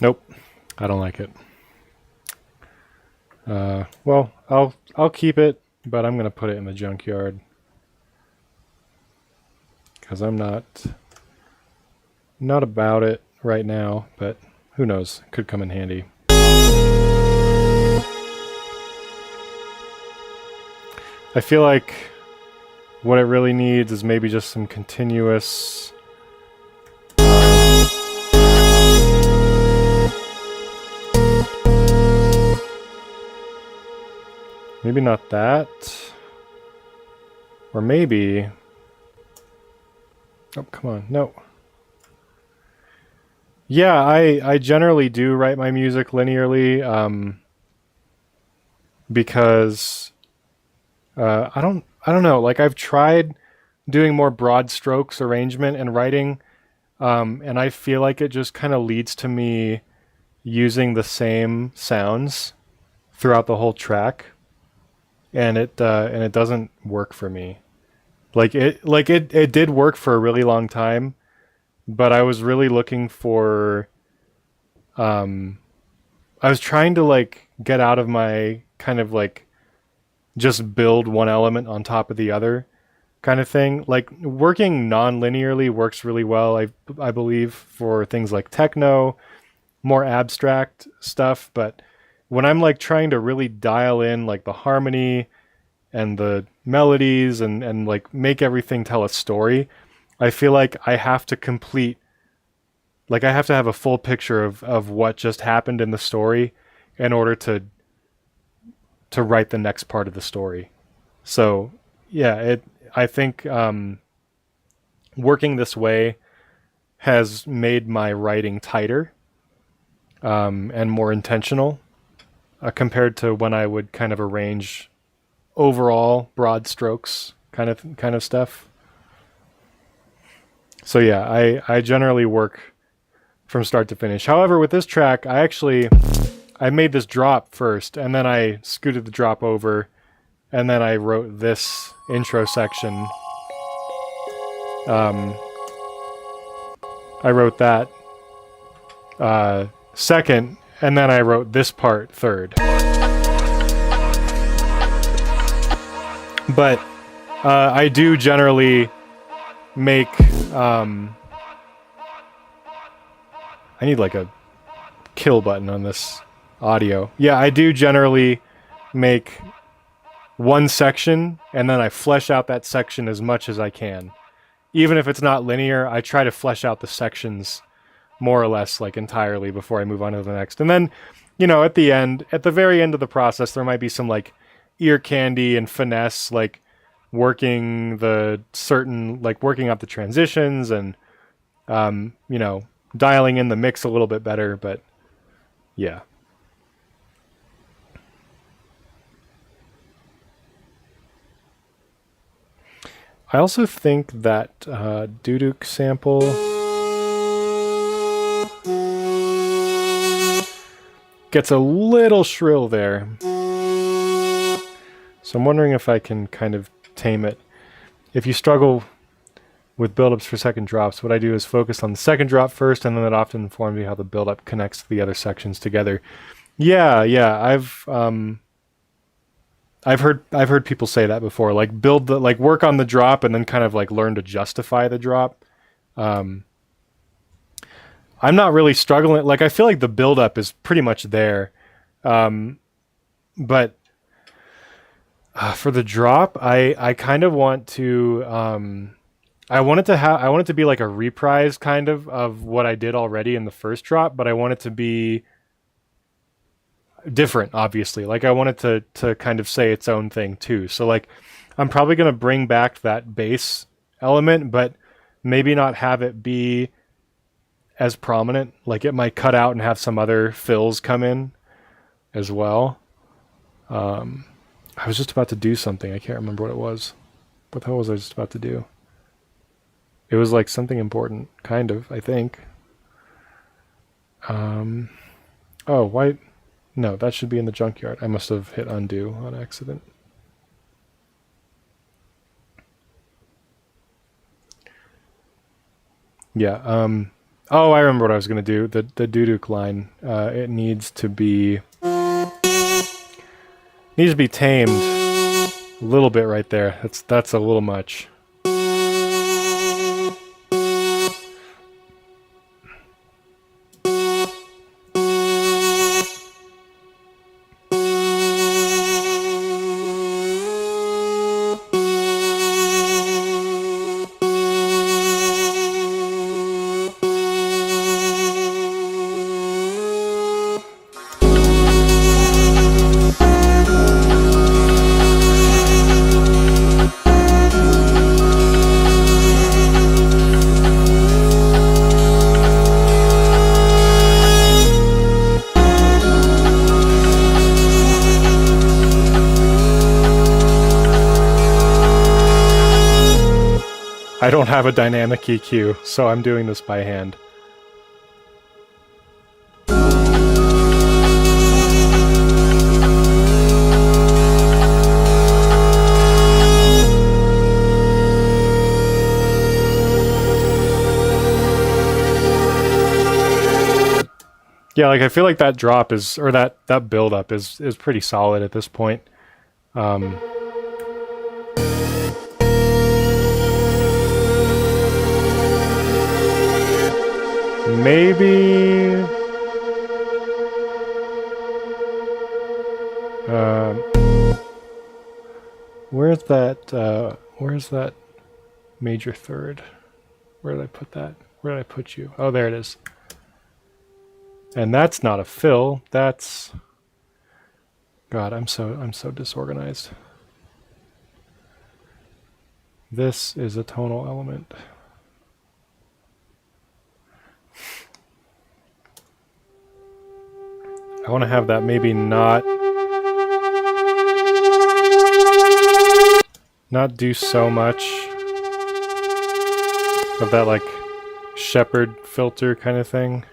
Speaker 1: Nope, I don't like it. Well, I'll keep it, but I'm gonna put it in the junkyard because I'm not about it right now, but who knows? Could come in handy. I feel like what it really needs is maybe just some continuous maybe not that, or maybe, oh come on, no. Yeah, I generally do write my music linearly, because I don't know. Like I've tried doing more broad strokes arrangement and writing, and I feel like it just kind of leads to me using the same sounds throughout the whole track, and it doesn't work for me. It did work for a really long time, but I was really looking for um I was trying to like get out of my kind of like just build one element on top of the other kind of thing. Like working non-linearly works really well, I believe, for things like techno, more abstract stuff, but when I'm like trying to really dial in like the harmony and the melodies and like make everything tell a story, I feel like I have to complete, like I have to have a full picture of what just happened in the story in order to write the next part of the story. So yeah, it I think working this way has made my writing tighter, and more intentional, compared to when I would kind of arrange overall broad strokes kind of stuff. So yeah, I generally work from start to finish. However, with this track, I made this drop first, and then I scooted the drop over, and then I wrote this intro section. Um, I wrote that second, and then I wrote this part third. But I do generally make. I need like a kill button on this audio. Yeah, I do generally make one section and then I flesh out that section as much as I can. Even if it's not linear, I try to flesh out the sections more or less like entirely before I move on to the next. And then, at the end, at the very end of the process, there might be some like ear candy and finesse, like working working up the transitions and, dialing in the mix a little bit better. But yeah. I also think that Duduk sample gets a little shrill there. So I'm wondering if I can kind of tame it. If you struggle with buildups for second drops, what I do is focus on the second drop first, and then that often informs me how the buildup connects the other sections together. Yeah, I've heard people say that before. Like work on the drop and then kind of like learn to justify the drop. I'm not really struggling. Like I feel like the buildup is pretty much there, but for the drop, I kind of want to. I want it to be like a reprise kind of what I did already in the first drop, but I want it to be different, obviously. Like I want it to kind of say its own thing too. So like I'm probably going to bring back that bass element, but maybe not have it be as prominent. Like it might cut out and have some other fills come in as well. I was just about to do something. I can't remember what it was. What the hell was I just about to do? It was like something important, kind of, I think. Oh, why? No, that should be in the junkyard. I must have hit undo on accident. Yeah, oh, I remember what I was going to do. The Duduk line, it needs to be tamed a little bit right there. That's a little much. I don't have a dynamic EQ, so I'm doing this by hand. Yeah, like I feel like that drop is, or that build up is pretty solid at this point. Maybe where's that major third? Where did I put that? Where did I put you? Oh, there it is. And that's not a fill. That's, God, I'm so disorganized. This is a tonal element. I want to have that maybe not do so much of that like shepherd filter kind of thing.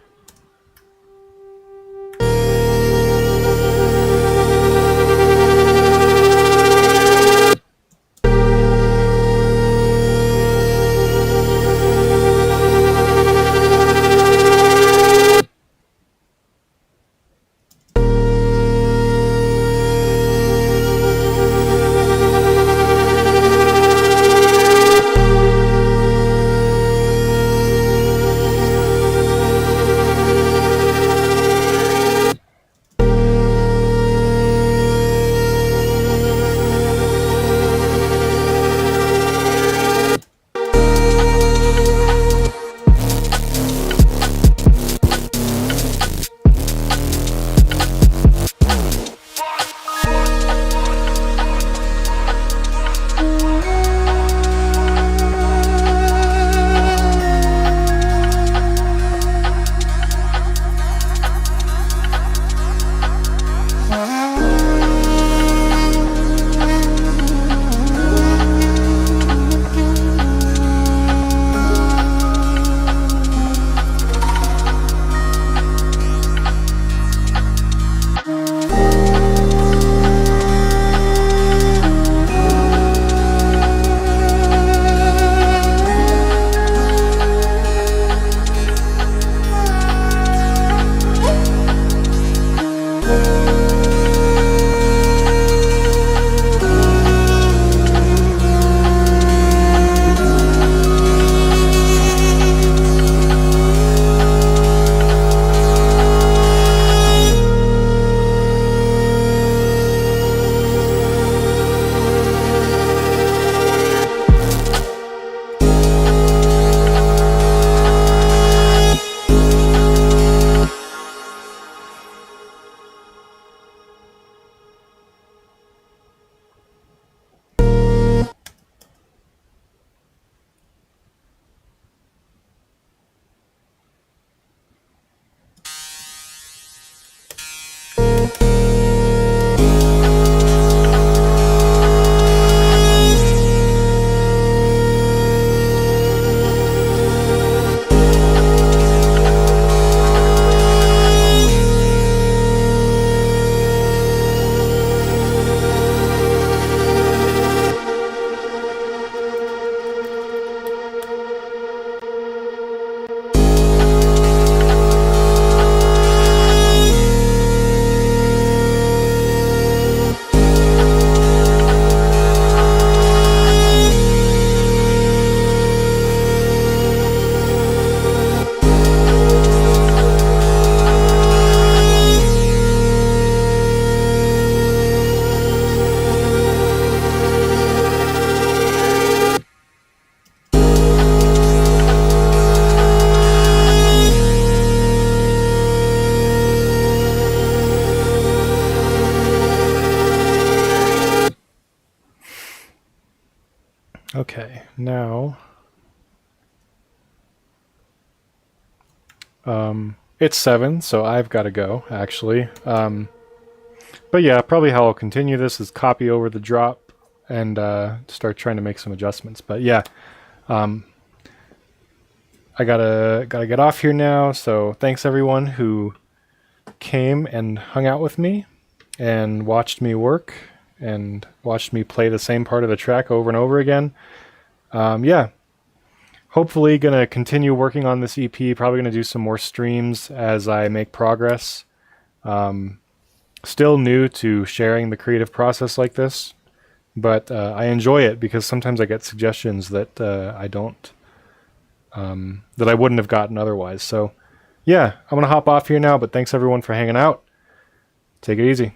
Speaker 1: Okay, now it's 7, so I've got to go, actually. But yeah, probably how I'll continue this is copy over the drop and start trying to make some adjustments. But yeah, I gotta get off here now. So thanks everyone who came and hung out with me and watched me work and watched me play the same part of the track over and over again. Yeah, hopefully gonna continue working on this EP. Probably gonna do some more streams as I make progress. Still new to sharing the creative process like this, but I enjoy it because sometimes I get suggestions that I don't, that I wouldn't have gotten otherwise. So yeah, I'm gonna hop off here now, but thanks everyone for hanging out. Take it easy.